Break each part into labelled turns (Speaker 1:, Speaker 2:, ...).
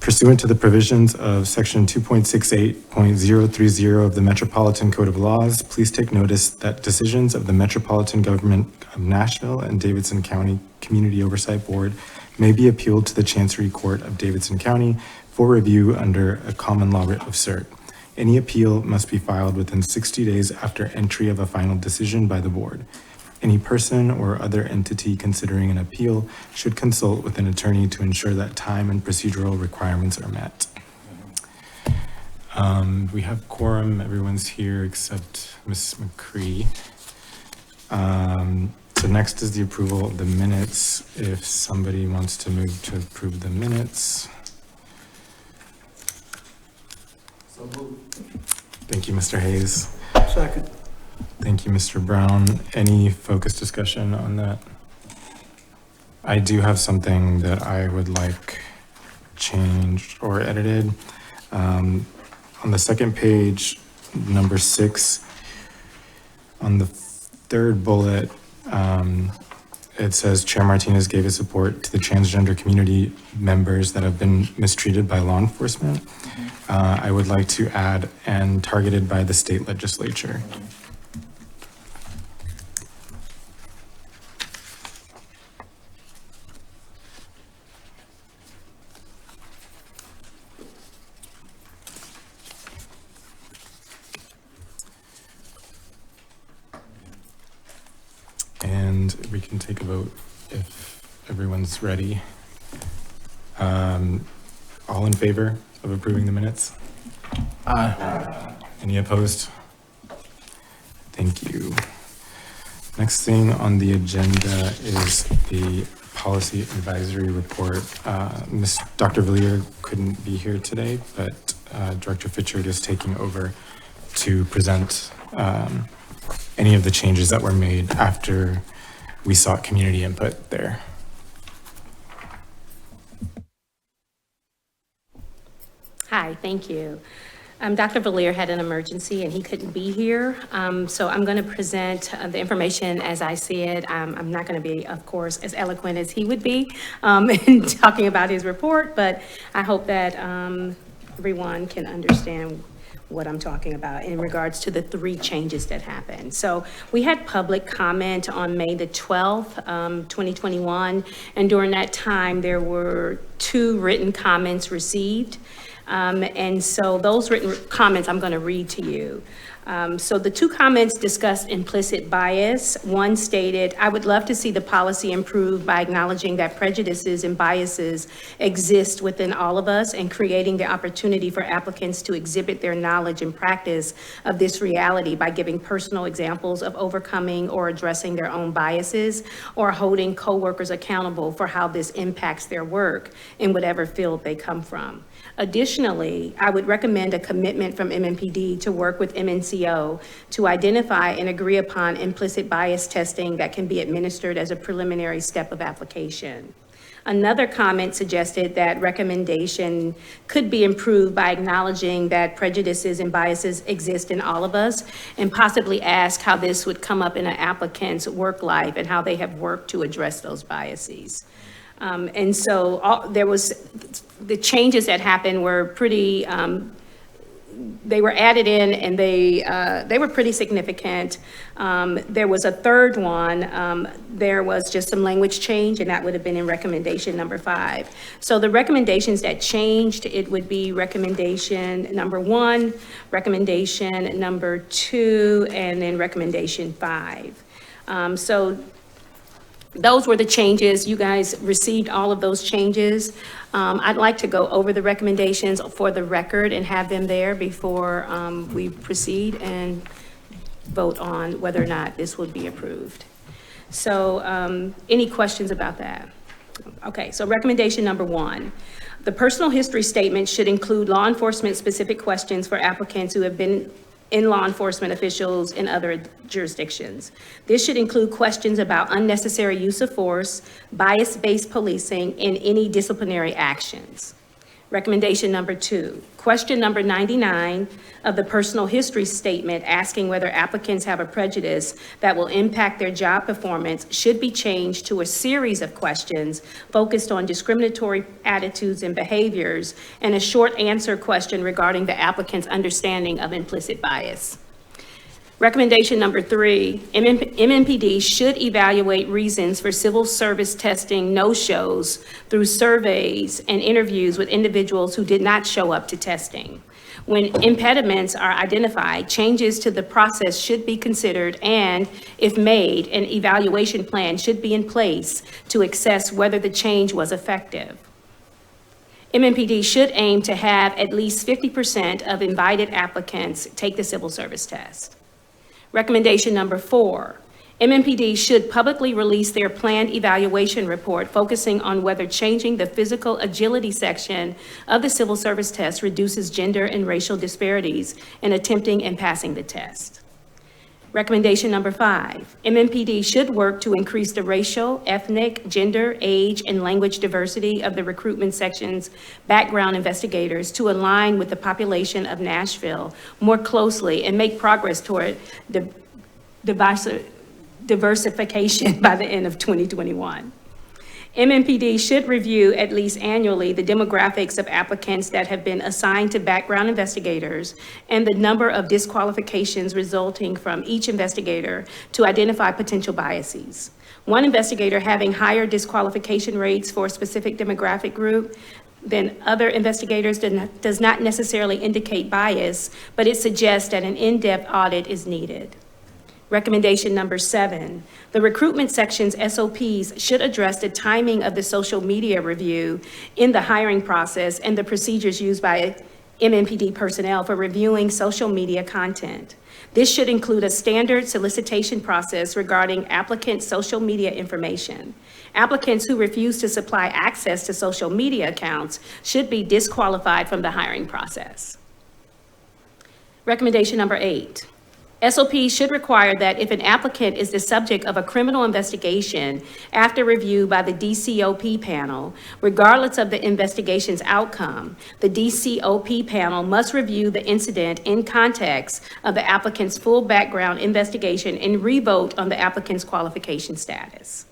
Speaker 1: Pursuant to the provisions of Section 2.68.030 of the Metropolitan Code of Laws, please take notice that decisions of the Metropolitan Government of Nashville and Davidson County Community Oversight Board may be appealed to the Chancery Court of Davidson County for review under a common law writ of cert. Any appeal must be filed within 60 days after entry of a final decision by the board. Any person or other entity considering an appeal should consult with an attorney to ensure that time and procedural requirements are met. We have quorum, everyone's here except Ms. McCree. So next is the approval of the minutes. If somebody wants to move to approve the minutes.
Speaker 2: So moved.
Speaker 1: Thank you, Mr. Hayes.
Speaker 2: Second.
Speaker 1: Thank you, Mr. Brown. Any focused discussion on that? I do have something that I would like changed or edited. On the second page, number 6, on the third bullet, it says Chair Martinez gave his support to the transgender community members that have been mistreated by law enforcement. I would like to add and targeted by the state legislature. And we can take a vote if everyone's ready. All in favor of approving the minutes?
Speaker 2: Aye.
Speaker 1: Any opposed? Thank you. Next thing on the agenda is the policy advisory report. Dr. Villier couldn't be here today, but Director Fitchard is taking over to present any of the changes that were made after we sought community input there.
Speaker 3: Hi, thank you. Dr. Villier had an emergency and he couldn't be here. So I'm going to present the information as I see it. I'm not going to be, of course, as eloquent as he would be in talking about his report, but I hope that everyone can understand what I'm talking about in regards to the 3 changes that happened. So we had public comment on May the 12th, 2021, and during that time there were 2 written comments received. And so those written comments I'm going to read to you. So the 2 comments discussed implicit bias. One stated, I would love to see the policy improved by acknowledging that prejudices and biases exist within all of us and creating the opportunity for applicants to exhibit their knowledge and practice of this reality by giving personal examples of overcoming or addressing their own biases or holding coworkers accountable for how this impacts their work in whatever field they come from. Additionally, I would recommend a commitment from MMPD to work with MNCO to identify and agree upon implicit bias testing that can be administered as a preliminary step of application. Another comment suggested that recommendation could be improved by acknowledging that prejudices and biases exist in all of us and possibly ask how this would come up in an applicant's work life and how they have worked to address those biases. And so there was, the changes that happened were pretty, they were added in and they were pretty significant. There was a third one, there was just some language change, and that would have been in recommendation number 5. So the recommendations that changed, it would be recommendation number 1, recommendation number 2, and then recommendation 5. So those were the changes. You guys received all of those changes. I'd like to go over the recommendations for the record and have them there before we proceed and vote on whether or not this would be approved. So any questions about that? Okay, so recommendation number 1. The personal history statement should include law enforcement specific questions for applicants who have been in law enforcement officials in other jurisdictions. This should include questions about unnecessary use of force, bias-based policing, and any disciplinary actions. Recommendation number 2, question number 99 of the personal history statement asking whether applicants have a prejudice that will impact their job performance should be changed to a series of questions focused on discriminatory attitudes and behaviors and a short answer question regarding the applicant's understanding of implicit bias. Recommendation number 3, MMPD should evaluate reasons for civil service testing no-shows through surveys and interviews with individuals who did not show up to testing. When impediments are identified, changes to the process should be considered and, if made, an evaluation plan should be in place to assess whether the change was effective. MMPD should aim to have at least 50% of invited applicants take the civil service test. Recommendation number 4, MMPD should publicly release their planned evaluation report focusing on whether changing the physical agility section of the civil service test reduces gender and racial disparities in attempting and passing the test. Recommendation number 5, MMPD should work to increase the racial, ethnic, gender, age, and language diversity of the recruitment section's background investigators to align with the population of Nashville more closely and make progress toward diversification by the end of 2021. MMPD should review at least annually the demographics of applicants that have been assigned to background investigators and the number of disqualifications resulting from each investigator to identify potential biases. One investigator having higher disqualification rates for a specific demographic group than other investigators does not necessarily indicate bias, but it suggests that an in-depth audit is needed. Recommendation number 7, the recruitment section's SOPs should address the timing of the social media review in the hiring process and the procedures used by MMPD personnel for reviewing social media content. This should include a standard solicitation process regarding applicants' social media information. Applicants who refuse to supply access to social media accounts should be disqualified from the hiring process. Recommendation number 8. SOP should require that if an applicant is the subject of a criminal investigation after review by the DCOP panel, regardless of the investigation's outcome, the DCOP panel must review the incident in context of the applicant's full background investigation and re-vote on the applicant's qualification status.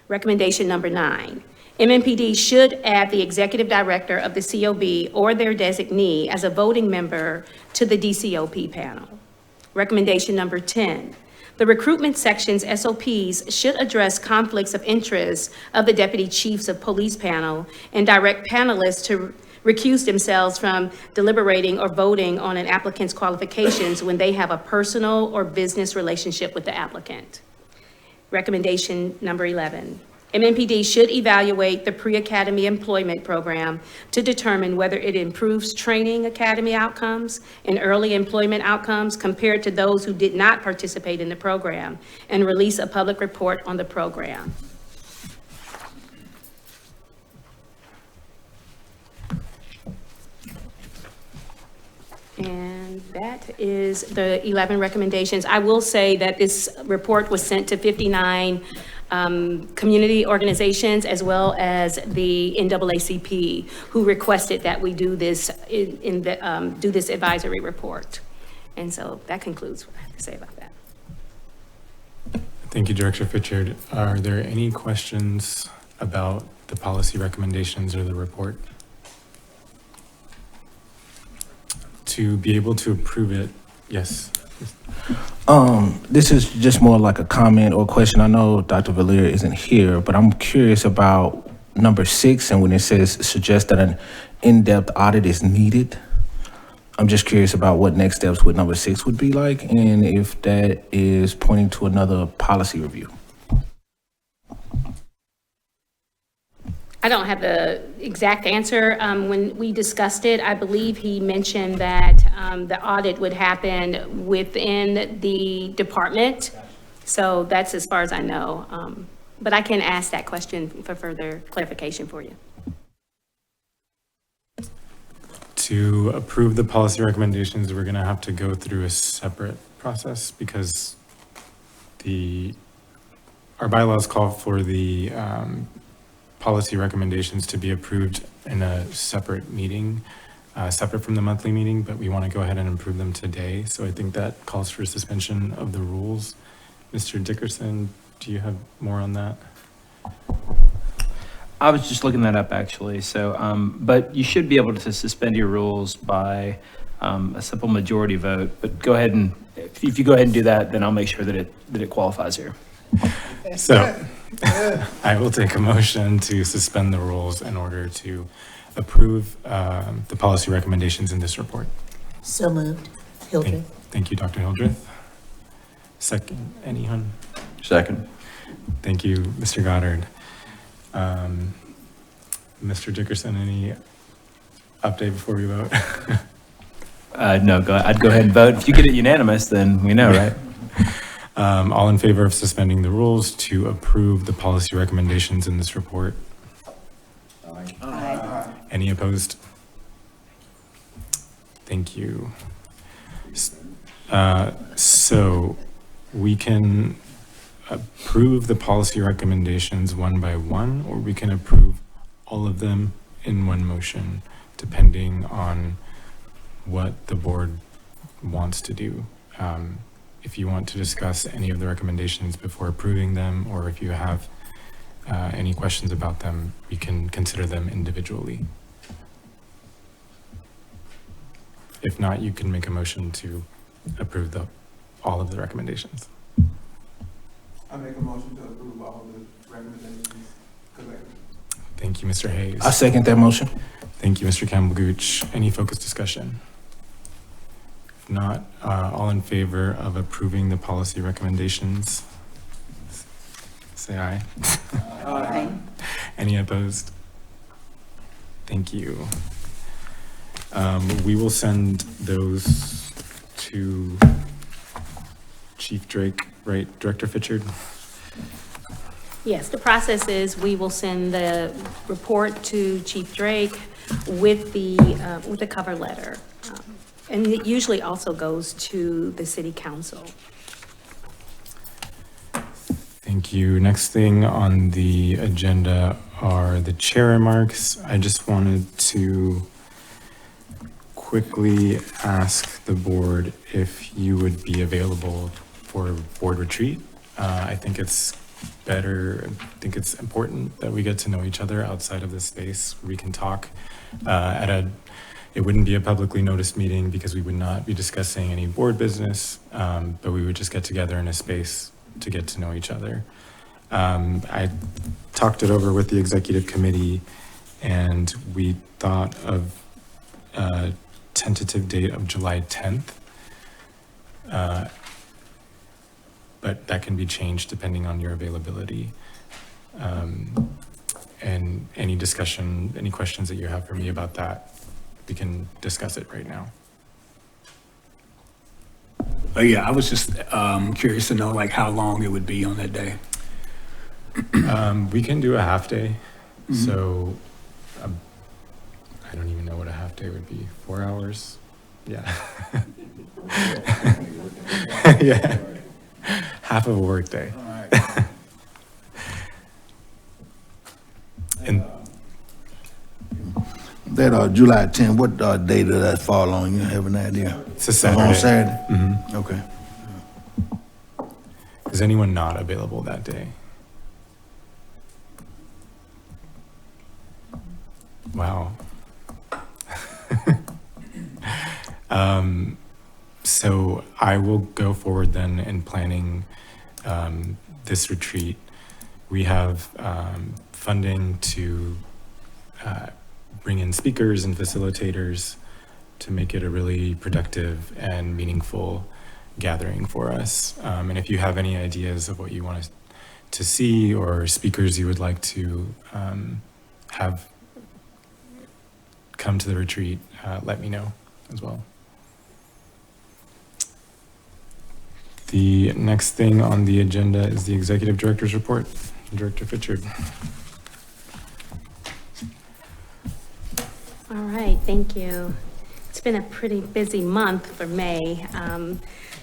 Speaker 3: Recommendation number 9. MMPD should add the executive director of the COB or their designee as a voting member to the DCOP panel. Recommendation number 10, the recruitment section's SOPs should address conflicts of interest of the deputy chiefs of police panel and direct panelists to recuse themselves from deliberating or voting on an applicant's qualifications when they have a personal or business relationship with the applicant. Recommendation number 11. MMPD should evaluate the pre-academy employment program to determine whether it improves training academy outcomes and early employment outcomes compared to those who did not participate in the program and release a public report on the program. And that is the 11 recommendations. I will say that this report was sent to 59 community organizations as well as the NAACP, who requested that we do this do this advisory report. And so that concludes what I have to say about that.
Speaker 1: Thank you, Director Fitchard. Are there any questions about the policy recommendations or the report? To be able to approve it, yes.
Speaker 2: This is just more like a comment or question. I know Dr. Valier isn't here, but I'm curious about number 6 and when it says suggest that an in-depth audit is needed. I'm just curious about what next steps with number 6 would be like and if that is pointing to another policy review.
Speaker 3: I don't have the exact answer. When we discussed it, I believe he mentioned that the audit would happen within the department. So that's as far as I know. But I can ask that question for further clarification for you.
Speaker 1: To approve the policy recommendations, we're going to have to go through a separate process because our bylaws call for the policy recommendations to be approved in a separate meeting, separate from the monthly meeting, but we want to go ahead and approve them today. So I think that calls for suspension of the rules. Mr. Dickerson, do you have more on that?
Speaker 4: I was just looking that up actually. So, but you should be able to suspend your rules by a simple majority vote. But go ahead and if you go ahead and do that, then I'll make sure that it qualifies here.
Speaker 1: So I will take a motion to suspend the rules in order to approve the policy recommendations in this report.
Speaker 5: So moved. Hildreth.
Speaker 1: Thank you, Dr. Hildreth. Second, anyone?
Speaker 6: Second.
Speaker 1: Thank you, Mr. Goddard. Mr. Dickerson, any update before we vote?
Speaker 4: No, I'd go ahead and vote. If you get it unanimous, then we know, right?
Speaker 1: All in favor of suspending the rules to approve the policy recommendations in this report?
Speaker 5: Aye.
Speaker 1: Any opposed? Thank you. So we can approve the policy recommendations one by one, or we can approve all of them in one motion, depending on what the board wants to do. If you want to discuss any of the recommendations before approving them, or if you have any questions about them, we can consider them individually. If not, you can make a motion to approve all of the recommendations.
Speaker 7: I make a motion to approve all of the recommendations collectively.
Speaker 1: Thank you, Mr. Hayes.
Speaker 2: I second that motion.
Speaker 1: Thank you, Mr. Campbell-Gooch. Any focused discussion? If not, all in favor of approving the policy recommendations, say aye.
Speaker 5: Aye.
Speaker 1: Any opposed? Thank you. We will send those to Chief Drake, right, Director Fitchard?
Speaker 3: Yes, the process is we will send the report to Chief Drake with the cover letter. And it usually also goes to the city council.
Speaker 1: Thank you. Next thing on the agenda are the chair remarks. I just wanted to quickly ask the board if you would be available for board retreat. I think it's important that we get to know each other outside of this space. We can talk it wouldn't be a publicly noticed meeting because we would not be discussing any board business, but we would just get together in a space to get to know each other. I talked it over with the executive committee, and we thought of a tentative date of July 10th. But that can be changed depending on your availability. And any discussion, any questions that you have for me about that, we can discuss it right now.
Speaker 8: Yeah, I was just curious to know like how long it would be on that day.
Speaker 1: We can do a half day. So I don't even know what a half day would be. 4 hours? Yeah. Yeah. Half of a work day.
Speaker 8: All right.
Speaker 1: And
Speaker 6: That July 10th, what day does that fall on? You have an idea?
Speaker 1: it's a Saturday.
Speaker 6: On Saturday?
Speaker 1: Mhm.
Speaker 6: Okay.
Speaker 1: Is anyone not available that day? Wow. So I will go forward then in planning this retreat. We have funding to bring in speakers and facilitators to make it a really productive and meaningful gathering for us. And if you have any ideas of what you want to see or speakers you would like to have come to the retreat, let me know as well. The next thing on the agenda is the Executive Director's Report. Director Fitchard.
Speaker 3: All right, thank you. It's been a pretty busy month for May.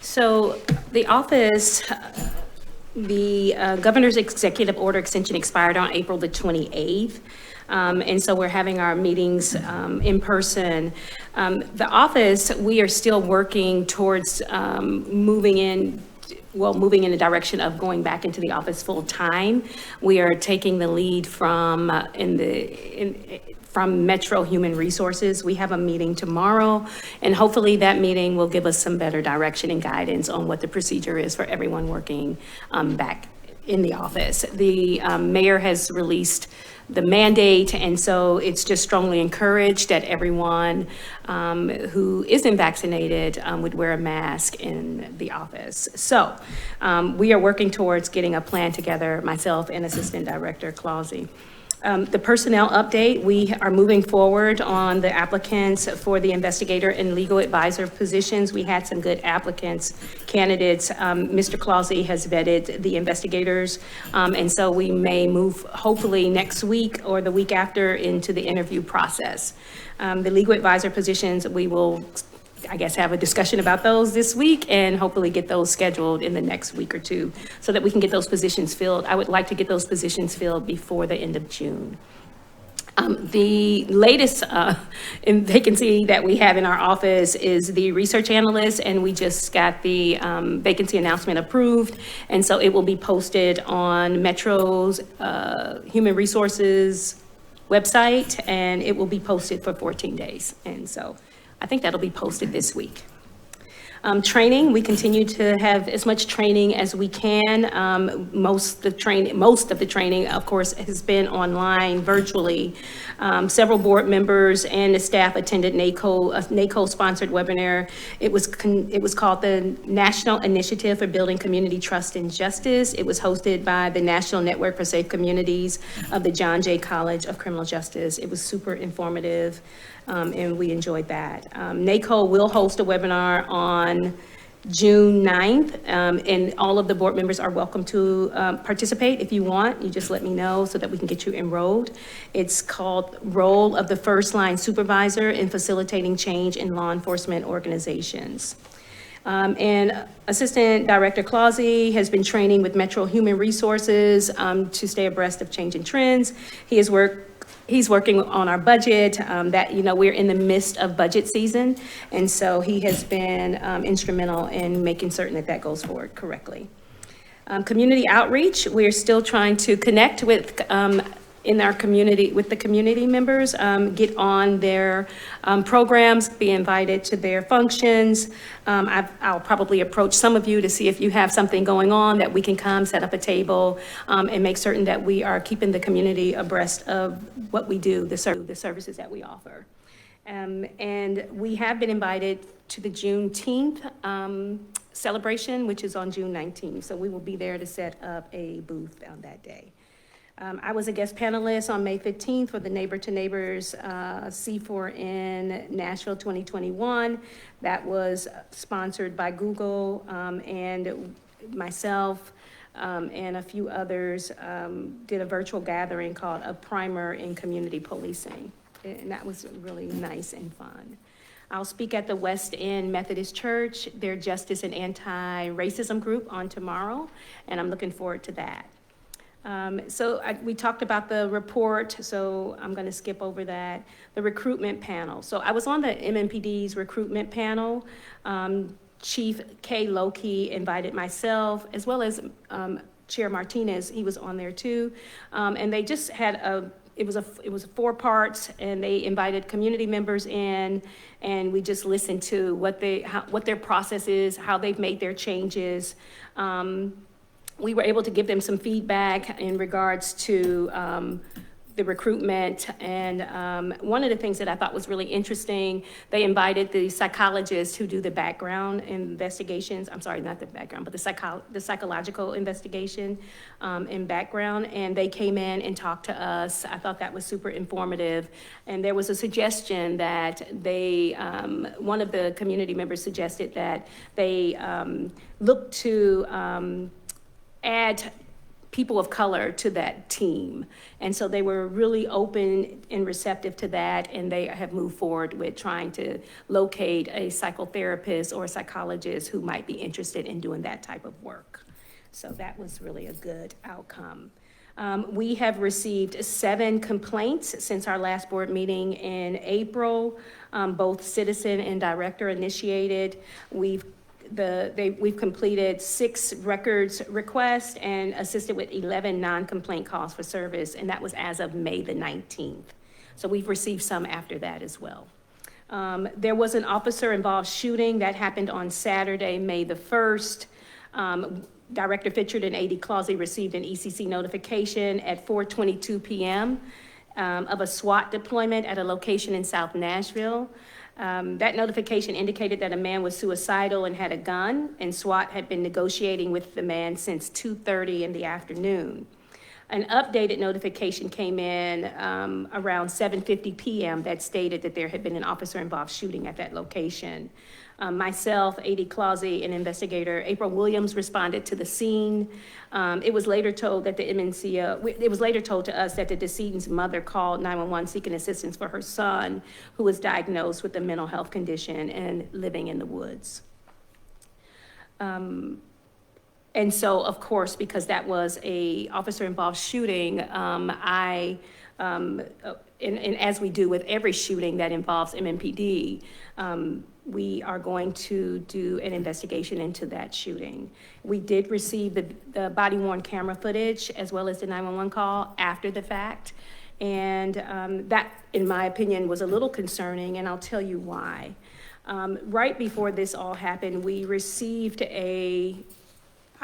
Speaker 3: So the office The governor's executive order extension expired on April the 28th. And so we're having our meetings in person. The office, we are still working towards moving in the direction of going back into the office full time. We are taking the lead from Metro Human Resources. We have a meeting tomorrow, and hopefully that meeting will give us some better direction and guidance on what the procedure is for everyone working back in the office. The mayor has released the mandate, and so it's just strongly encouraged that everyone who isn't vaccinated would wear a mask in the office. So we are working towards getting a plan together, myself and Assistant Director Clausy. The personnel update, we are moving forward on the applicants for the investigator and legal advisor positions. We had some good applicants, candidates. Mr. Clausy has vetted the investigators, and so we may move hopefully next week or the week after into the interview process. The legal advisor positions, we will, I guess, have a discussion about those this week and hopefully get those scheduled in the next week or two so that we can get those positions filled. I would like to get those positions filled before the end of June. The latest vacancy that we have in our office is the research analyst, and we just got the vacancy announcement approved. And so it will be posted on Metro's Human Resources website, and it will be posted for 14 days. And so I think that'll be posted this week. Training, we continue to have as much training as we can. Most of the training, of course, has been online virtually. Several board members and the staff attended a NACO-sponsored webinar. It was called the National Initiative for Building Community Trust and Justice. It was hosted by the National Network for Safe Communities of the John Jay College of Criminal Justice. It was super informative. And we enjoyed that. NACO will host a webinar on June 9th, and all of the board members are welcome to participate. If you want, you just let me know so that we can get you enrolled. It's called Role of the First Line Supervisor in Facilitating Change in Law Enforcement Organizations. And Assistant Director Clausy has been training with Metro Human Resources to stay abreast of changing trends. He's working on our budget, we're in the midst of budget season. And so he has been instrumental in making certain that goes forward correctly. Community outreach, we're still trying to connect with in our community, with the community members, get on their programs, be invited to their functions. I'll probably approach some of you to see if you have something going on that we can come set up a table and make certain that we are keeping the community abreast of what we do, the services that we offer. And we have been invited to the Juneteenth celebration, which is on June 19th. So we will be there to set up a booth on that day. I was a guest panelist on May 15th for the Neighbor to Neighbors C4 in Nashville 2021. That was sponsored by Google, and myself and a few others did a virtual gathering called A Primer in Community Policing. And that was really nice and fun. I'll speak at the West End Methodist Church, their Justice and Anti-Racism group on tomorrow, and I'm looking forward to that. We talked about the report, so I'm going to skip over that. The recruitment panel. So I was on the MMPD's recruitment panel. Chief Kay Loki invited myself, as well as Chair Martinez. He was on there too, and they just had it was 4 parts, and they invited community members in, and we just listened to what their process is, how they've made their changes. We were able to give them some feedback in regards to the recruitment. And one of the things that I thought was really interesting, they invited the psychologists who do the background investigations. I'm sorry, not the background, but the psychological investigation and background. And they came in and talked to us. I thought that was super informative. And there was a suggestion that one of the community members suggested that they look to add people of color to that team. And so they were really open and receptive to that, and they have moved forward with trying to locate a psychotherapist or a psychologist who might be interested in doing that type of work. So that was really a good outcome. We have received 7 complaints since our last board meeting in April, both citizen and director initiated. We've completed 6 records requests and assisted with 11 non-complaint calls for service, and that was as of May the 19th. So we've received some after that as well. There was an officer-involved shooting that happened on Saturday, May the 1st. Director Fitchard and AD Clausey received an ECC notification at 4:22 p.m. Of a SWAT deployment at a location in South Nashville. That notification indicated that a man was suicidal and had a gun, and SWAT had been negotiating with the man since 2:30 in the afternoon. An updated notification came in around 7:50 p.m. that stated that there had been an officer-involved shooting at that location. Myself, AD Clausey, and investigator April Williams responded to the scene. It was later told that it was later told to us that the decedent's mother called 911 seeking assistance for her son, who was diagnosed with a mental health condition and living in the woods. And so, of course, because that was a officer-involved shooting, and as we do with every shooting that involves MMPD, we are going to do an investigation into that shooting. We did receive the body-worn camera footage as well as the 911 call after the fact. And that, in my opinion, was a little concerning, and I'll tell you why. Right before this all happened, we received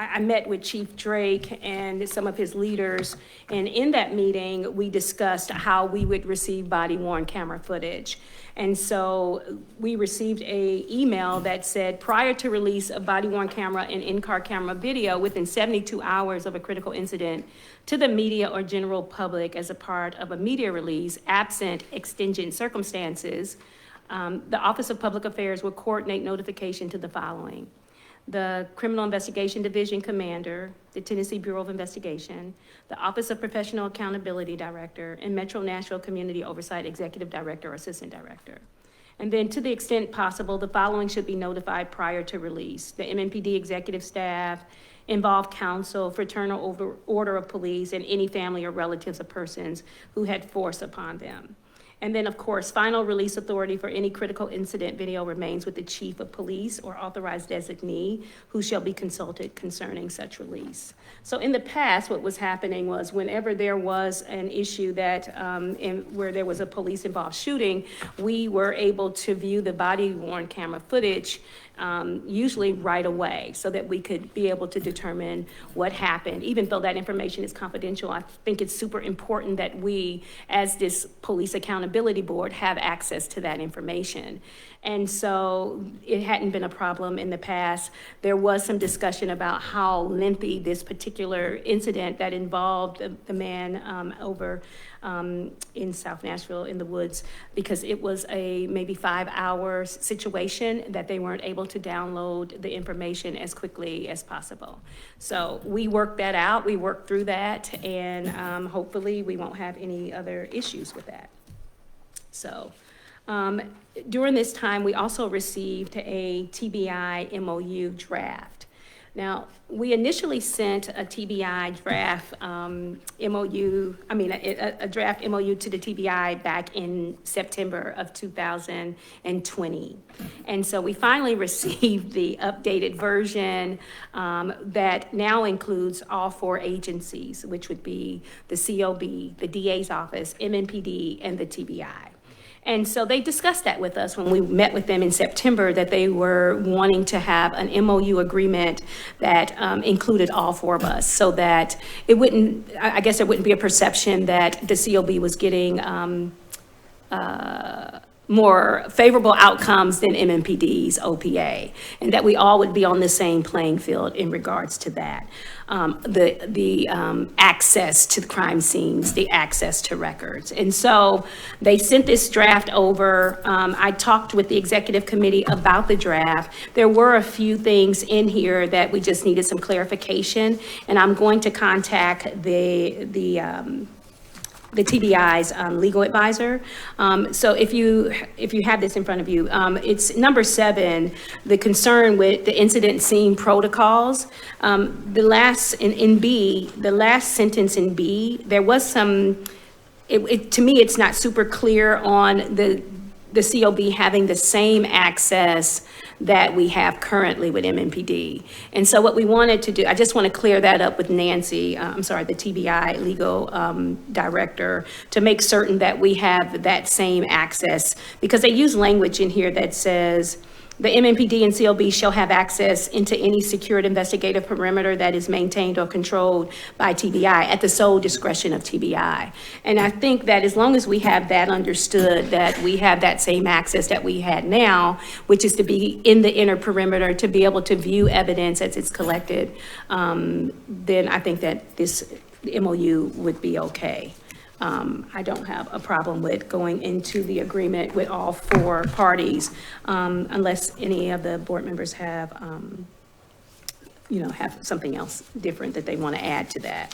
Speaker 3: I met with Chief Drake and some of his leaders, and in that meeting, we discussed how we would receive body-worn camera footage. And so we received an email that said, prior to release of body-worn camera and in-car camera video within 72 hours of a critical incident to the media or general public as a part of a media release, absent exigent circumstances, the Office of Public Affairs will coordinate notification to the following: the Criminal Investigation Division Commander, the Tennessee Bureau of Investigation, the Office of Professional Accountability Director, and Metro Nashville Community Oversight Executive Director or Assistant Director. And then to the extent possible, the following should be notified prior to release: the MNPD executive staff, involved counsel, fraternal order of police, and any family or relatives of persons who had force upon them. And then, of course, final release authority for any critical incident video remains with the chief of police or authorized designee, who shall be consulted concerning such release. So in the past, what was happening was whenever there was an issue that where there was a police-involved shooting, we were able to view the body-worn camera footage usually right away, so that we could be able to determine what happened. Even though that information is confidential, I think it's super important that we, as this Police Accountability Board, have access to that information. And so it hadn't been a problem in the past. There was some discussion about how lengthy this particular incident that involved the man over in South Nashville in the woods, because it was a maybe 5-hour situation that they weren't able to download the information as quickly as possible. So we worked that out, we worked through that, and hopefully we won't have any other issues with that. So during this time, we also received a TBI MOU draft. Now, we initially sent a TBI draft a draft MOU to the TBI back in September of 2020. And so we finally received the updated version that now includes all 4 agencies, which would be the COB, the DA's office, MNPD, and the TBI. And so they discussed that with us when we met with them in September, that they were wanting to have an MOU agreement that included all 4 of us, so that it wouldn't, I guess there wouldn't be a perception that the COB was getting more favorable outcomes than MMPD's OPA, and that we all would be on the same playing field in regards to that. The access to the crime scenes, the access to records. And so they sent this draft over. I talked with the executive committee about the draft. There were a few things in here that we just needed some clarification, and I'm going to contact the the TBI's legal advisor. So if you have this in front of you, it's number 7, the concern with the incident scene protocols. The last in B, the last sentence in B, there was some. To me, it's not super clear on the COB having the same access that we have currently with MMPD. And so what we wanted to do, I just want to clear that up with Nancy, the TBI legal director, to make certain that we have that same access, because they use language in here that says, the MMPD and COB shall have access into any secured investigative perimeter that is maintained or controlled by TBI at the sole discretion of TBI. And I think that as long as we have that understood, that we have that same access that we had now, which is to be in the inner perimeter to be able to view evidence as it's collected, then I think that this MOU would be okay. I don't have a problem with going into the agreement with all 4 parties, unless any of the board members have, have something else different that they want to add to that.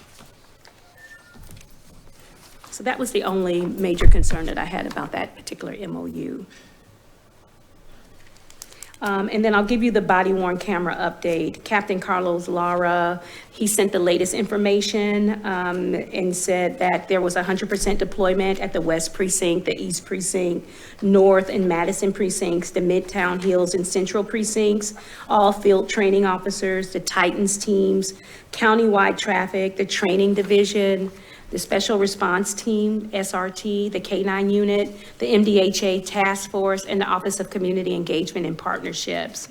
Speaker 3: So that was the only major concern that I had about that particular MOU. And then I'll give you the body worn camera update. Captain Carlos Lara, he sent the latest information and said that there was 100% deployment at the West Precinct, the East Precinct, North and Madison precincts, the Midtown Hills and Central precincts, all field training officers, the Titans teams, countywide traffic, the training division, the Special Response Team, SRT, the K-9 unit, the MDHA Task Force, and the Office of Community Engagement and Partnerships.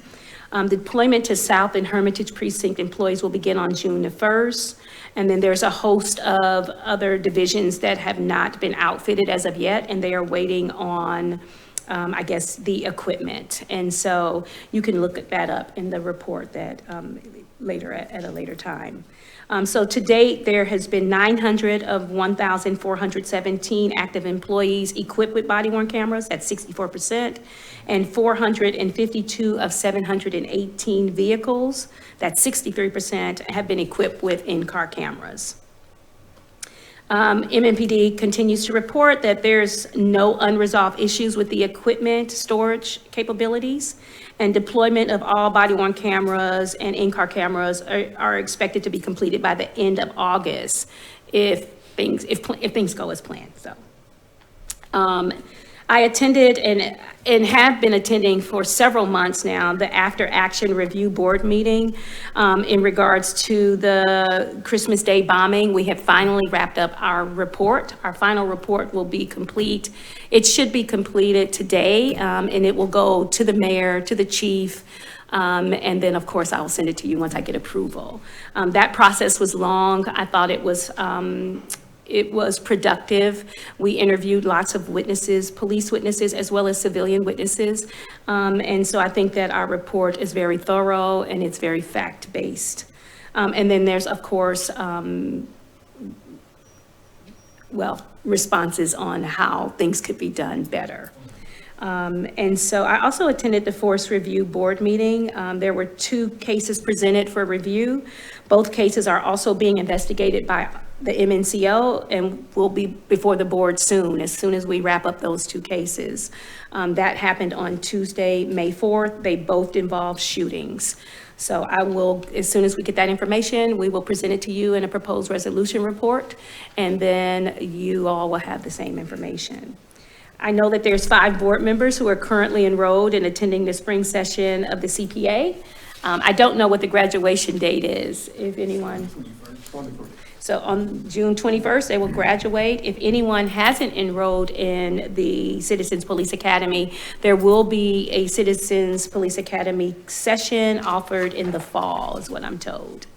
Speaker 3: Deployment to South and Hermitage Precinct employees will begin on June the 1st. And then there's a host of other divisions that have not been outfitted as of yet, and they are waiting on, the equipment. And so you can look that up in the report that at a later time. So to date, there has been 900 of 1,417 active employees equipped with body-worn cameras, that's 64%, and 452 of 718 vehicles, that's 63%, have been equipped with in-car cameras. MMPD continues to report that there's no unresolved issues with the equipment storage capabilities, and deployment of all body-worn cameras and in-car cameras are expected to be completed by the end of August if things go as planned. So, I attended and have been attending for several months now the After Action Review Board meeting in regards to the Christmas Day bombing. We have finally wrapped up our report. Our final report will be complete. It should be completed today, and it will go to the mayor, to the chief, and then, of course, I will send it to you once I get approval. That process was long. I thought it was productive. We interviewed lots of witnesses, police witnesses, as well as civilian witnesses. And so I think that our report is very thorough and it's very fact-based. And then there's, of course, responses on how things could be done better. And so I also attended the Force Review Board meeting. There were 2 cases presented for review. Both cases are also being investigated by the MNCO and will be before the board soon as we wrap up those 2 cases. That happened on Tuesday, May 4th. They both involve shootings. So I will, as soon as we get that information, we will present it to you in a proposed resolution report, and then you all will have the same information. I know that there's 5 board members who are currently enrolled in attending the spring session of the CPA. I don't know what the graduation date is, if anyone. 21st. So on June 21st, they will graduate. If anyone hasn't enrolled in the Citizens Police Academy, there will be a Citizens Police Academy session offered in the fall, is what I'm told.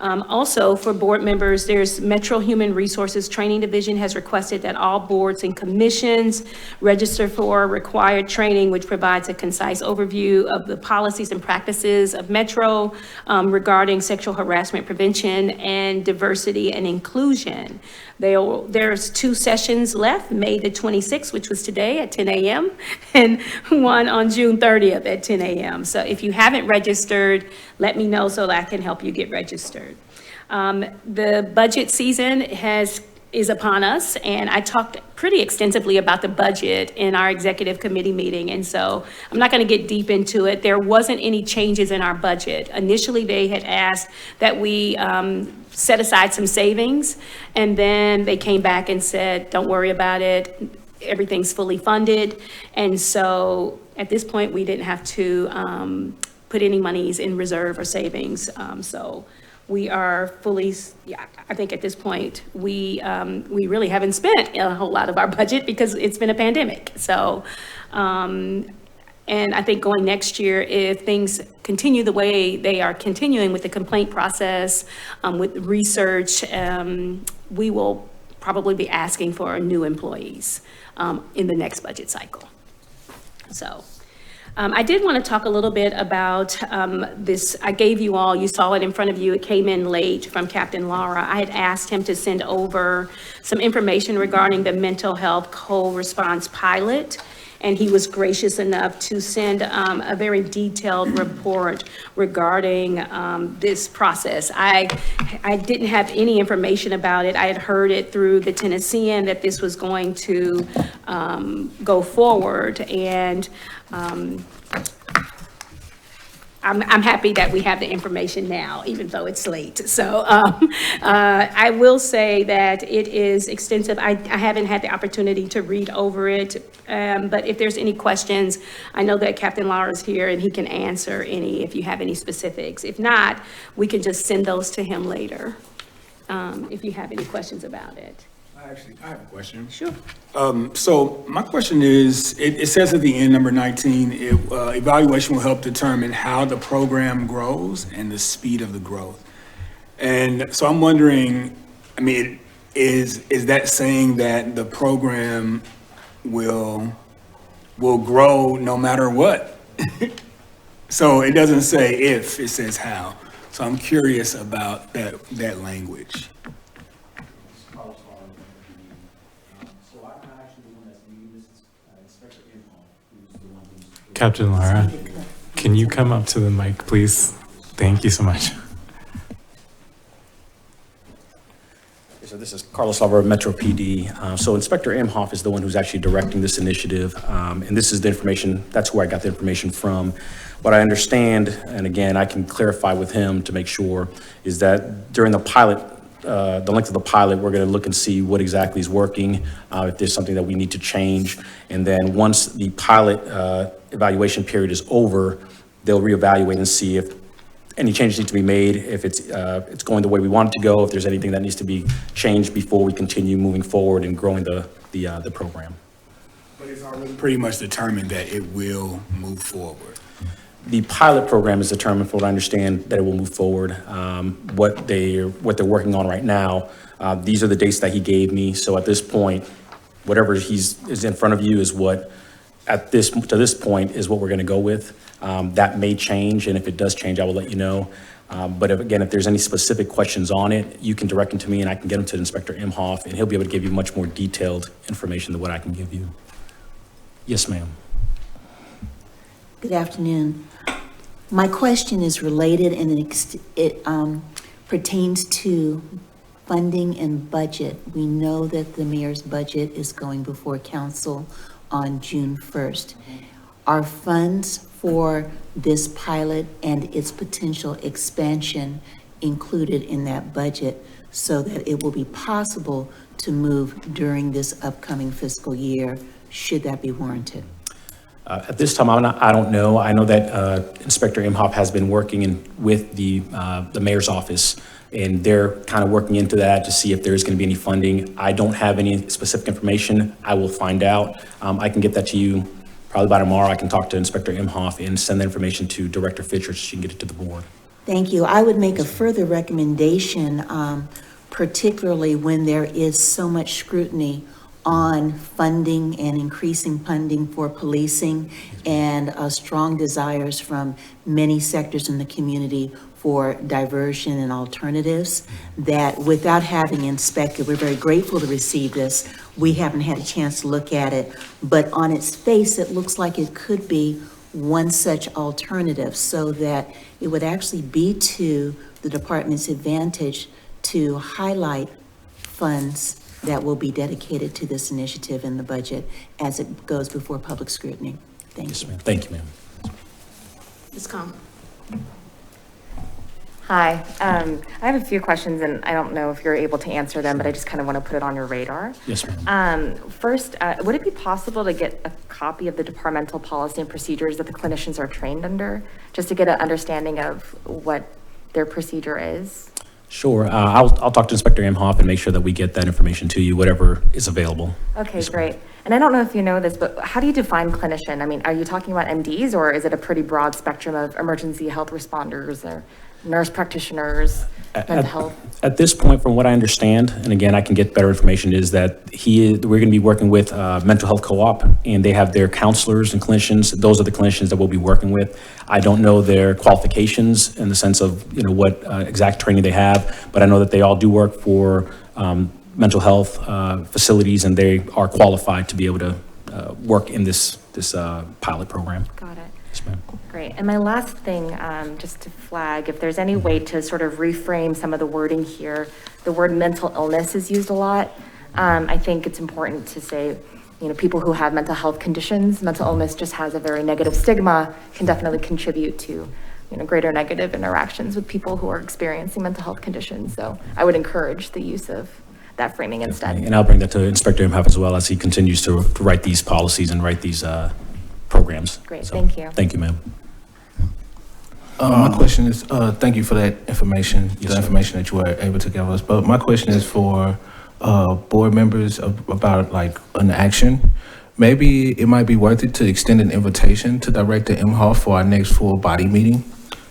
Speaker 3: Also, for board members, there's Metro Human Resources Training Division has requested that all boards and commissions register for required training, which provides a concise overview of the policies and practices of Metro regarding sexual harassment prevention and diversity and inclusion. There's 2 sessions left, May the 26th, which was today at 10 a.m., and one on June 30th at 10 a.m. So if you haven't registered, let me know so that I can help you get registered. The budget season is upon us, and I talked pretty extensively about the budget in our executive committee meeting, and so I'm not going to get deep into it. There wasn't any changes in our budget. Initially, they had asked that we set aside some savings, and then they came back and said, don't worry about it, everything's fully funded. And so at this point, we didn't have to put any monies in reserve or savings. So we are fully, yeah, I think at this point, we really haven't spent a whole lot of our budget because it's been a pandemic. So, and I think going next year, if things continue the way they are continuing with the complaint process, with research, we will probably be asking for new employees in the next budget cycle. So. I did want to talk a little bit about this. I gave you all, you saw it in front of you, it came in late from Captain Laura. I had asked him to send over some information regarding the mental health co-response pilot, and he was gracious enough to send a very detailed report regarding this process. I didn't have any information about it. I had heard it through the Tennessean that this was going to go forward, and I'm happy that we have the information now, even though it's late. So I will say that it is extensive. I haven't had the opportunity to read over it, but if there's any questions, I know that Captain Laura is here and he can answer any if you have any specifics. If not, we can just send those to him later if you have any questions about it.
Speaker 8: I have a question.
Speaker 3: Sure.
Speaker 8: So my question is, it says at the end, number 19, evaluation will help determine how the program grows and the speed of the growth. And so I'm wondering, I mean, is that saying that the program will grow no matter what? So it doesn't say if, it says how. So I'm curious about that language.
Speaker 1: Captain Lara, can you come up to the mic, please? Thank you so much.
Speaker 9: So this is Carlos Alvaro, Metro PD. So Inspector Imhoff is the one who's actually directing this initiative. And this is the information, that's where I got the information from. What I understand, and again, I can clarify with him to make sure, is that during the pilot, the length of the pilot, we're going to look and see what exactly is working, if there's something that we need to change. And then once the pilot evaluation period is over, they'll reevaluate and see if any changes need to be made, if it's going the way we want it to go, if there's anything that needs to be changed before we continue moving forward and growing the program.
Speaker 8: But it's already pretty much determined that it will move forward.
Speaker 9: The pilot program is determined, from what I understand, that it will move forward. What they're working on right now, these are the dates that he gave me. So at this point, whatever is in front of you is what, to this point, is what we're going to go with. That may change, and if it does change, I will let you know. But if there's any specific questions on it, you can direct them to me, and I can get them to Inspector Imhoff, and he'll be able to give you much more detailed information than what I can give you. Yes, ma'am.
Speaker 5: Good afternoon. My question is related, and it pertains to funding and budget. We know that the mayor's budget is going before council on June 1st. Are funds for this pilot and its potential expansion included in that budget so that it will be possible to move during this upcoming fiscal year, should that be warranted?
Speaker 9: At this time, I don't know. I know that Inspector Imhoff has been working with the mayor's office, and they're kind of working into that to see if there's going to be any funding. I don't have any specific information. I will find out. I can get that to you probably by tomorrow. I can talk to Inspector Imhoff and send the information to Director Fisher so she can get it to the board.
Speaker 5: Thank you. I would make a further recommendation, particularly when there is so much scrutiny on funding and increasing funding for policing and strong desires from many sectors in the community for diversion and alternatives, that without having inspected, we're very grateful to receive this. We haven't had a chance to look at it, but on its face, it looks like it could be one such alternative, so that it would actually be to the department's advantage to highlight funds that will be dedicated to this initiative in the budget as it goes before public scrutiny. Thank
Speaker 9: Yes,
Speaker 5: you.
Speaker 9: ma'am. Thank you, ma'am.
Speaker 3: Ms. Khan.
Speaker 10: Hi, I have a few questions and I don't know if you're able to answer them, but I just kind of want to put it on your radar.
Speaker 9: Yes, ma'am.
Speaker 10: First, would it be possible to get a copy of the departmental policy and procedures that the clinicians are trained under, just to get an understanding of what their procedure is?
Speaker 9: Sure. I'll talk to Inspector Imhoff and make sure that we get that information to you, whatever is available.
Speaker 10: Okay, great. And I don't know if you know this, but how do you define clinician? I mean, are you talking about MDs, or is it a pretty broad spectrum of emergency health responders or nurse practitioners, mental health?
Speaker 9: At this point, from what I understand, and again, I can get better information, is that we're going to be working with Mental Health Co-op, and they have their counselors and clinicians. Those are the clinicians that we'll be working with. I don't know their qualifications in the sense of, what exact training they have, but I know that they all do work for mental health facilities, and they are qualified to be able to work in this pilot program.
Speaker 10: Got it.
Speaker 9: Yes, ma'am.
Speaker 10: Great. And my last thing, just to flag, if there's any way to sort of reframe some of the wording here, the word mental illness is used a lot. I think it's important to say, people who have mental health conditions, mental illness just has a very negative stigma, can definitely contribute to, greater negative interactions with people who are experiencing mental health conditions. So I would encourage the use of that framing instead.
Speaker 9: And I'll bring that to Inspector Imhoff as well as he continues to write these policies and write these programs.
Speaker 10: Great,
Speaker 9: So,
Speaker 10: thank you.
Speaker 9: Thank you, ma'am.
Speaker 2: My question is, thank you for that information,
Speaker 9: Yes,
Speaker 2: the
Speaker 9: sir.
Speaker 2: information that you were able to give us. But my question is for board members about like an action. Maybe it might be worth it to extend an invitation to Director Imhoff for our next full body meeting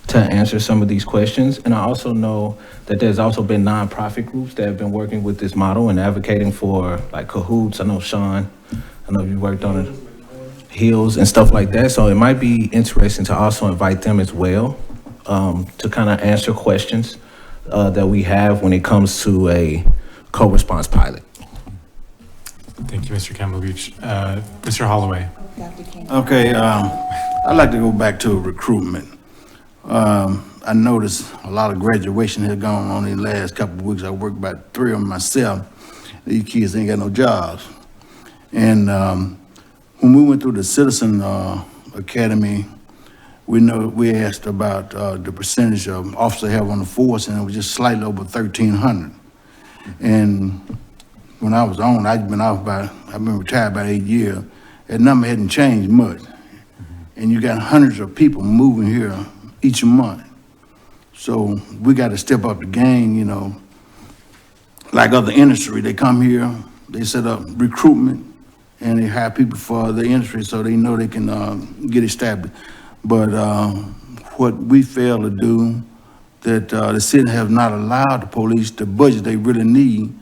Speaker 2: to answer some of these questions. And I also know that there's also been nonprofit groups that have been working with this model and advocating for like cahoots. I know Sean, I know you worked on it. Heels and stuff like that. So it might be interesting to also invite them as well to kind of answer questions that we have when it comes to a co-response pilot.
Speaker 1: Thank you, Mr. Campbell Beach. Mr. Holloway.
Speaker 6: Okay, I'd like to go back to recruitment. I noticed a lot of graduation has gone on in the last couple of weeks. I worked about 3 of them myself. These kids ain't got no jobs. And when we went through the Citizen Academy, we asked about the percentage of officers have on the force, and it was just slightly over 1,300. And when I was on, I've been retired about 8 years. That number hadn't changed much. And you got hundreds of people moving here each month. So we got to step up the game, Like other industry, they come here, they set up recruitment, and they hire people for the industry so they know they can get established. But what we fail to do, that the city have not allowed the police the budget they really need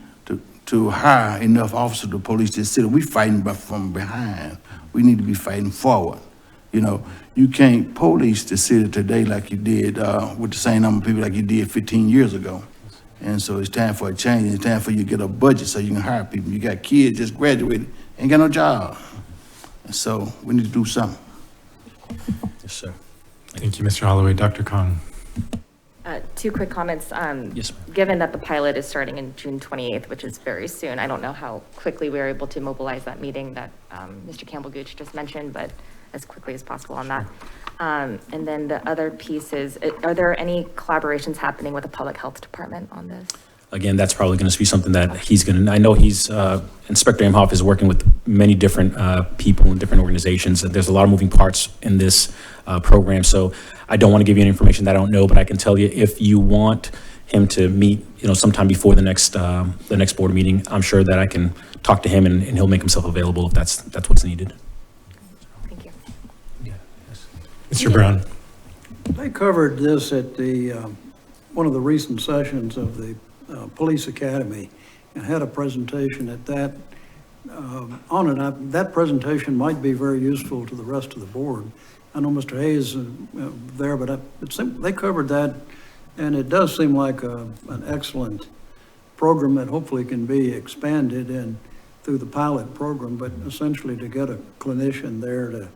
Speaker 6: to hire enough officers to police this city. We fighting from behind. We need to be fighting forward. You can't police the city today like you did with the same number of people like you did 15 years ago. And so it's time for a change. It's time for you to get a budget so you can hire people. You got kids just graduated, ain't got no job. And so we need to do something.
Speaker 9: Yes, sir.
Speaker 1: Thank you, Mr. Holloway. Dr. Khan.
Speaker 10: 2 quick comments.
Speaker 9: Yes, ma'am.
Speaker 10: Given that the pilot is starting in June 28th, which is very soon, I don't know how quickly we were able to mobilize that meeting that Mr. Campbell-Gooch just mentioned, but as quickly as possible on that. And then the other piece is, are there any collaborations happening with the public health department on this?
Speaker 9: Again, that's probably going to be something that I know Inspector Imhoff is working with many different people and different organizations, and there's a lot of moving parts in this program. So I don't want to give you any information that I don't know, but I can tell you if you want him to meet, sometime before the next board meeting, I'm sure that I can talk to him and he'll make himself available if that's what's needed.
Speaker 10: Thank you.
Speaker 1: Mr. Brown.
Speaker 11: They covered this at the one of the recent sessions of the Police Academy and had a presentation at that on it. That presentation might be very useful to the rest of the board. I know Mr. Hayes there, but they covered that, and it does seem like an excellent program that hopefully can be expanded and through the pilot program, but essentially to get a clinician there to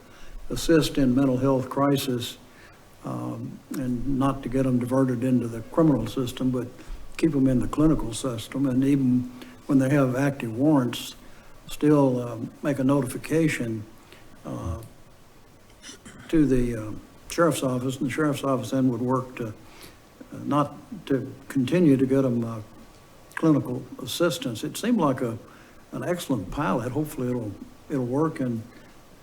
Speaker 11: assist in mental health crisis and not to get them diverted into the criminal system, but keep them in the clinical system. And even when they have active warrants, still make a notification to the sheriff's office, and the sheriff's office then would work to, not to continue to get them clinical assistance. It seemed like an excellent pilot. Hopefully it'll work and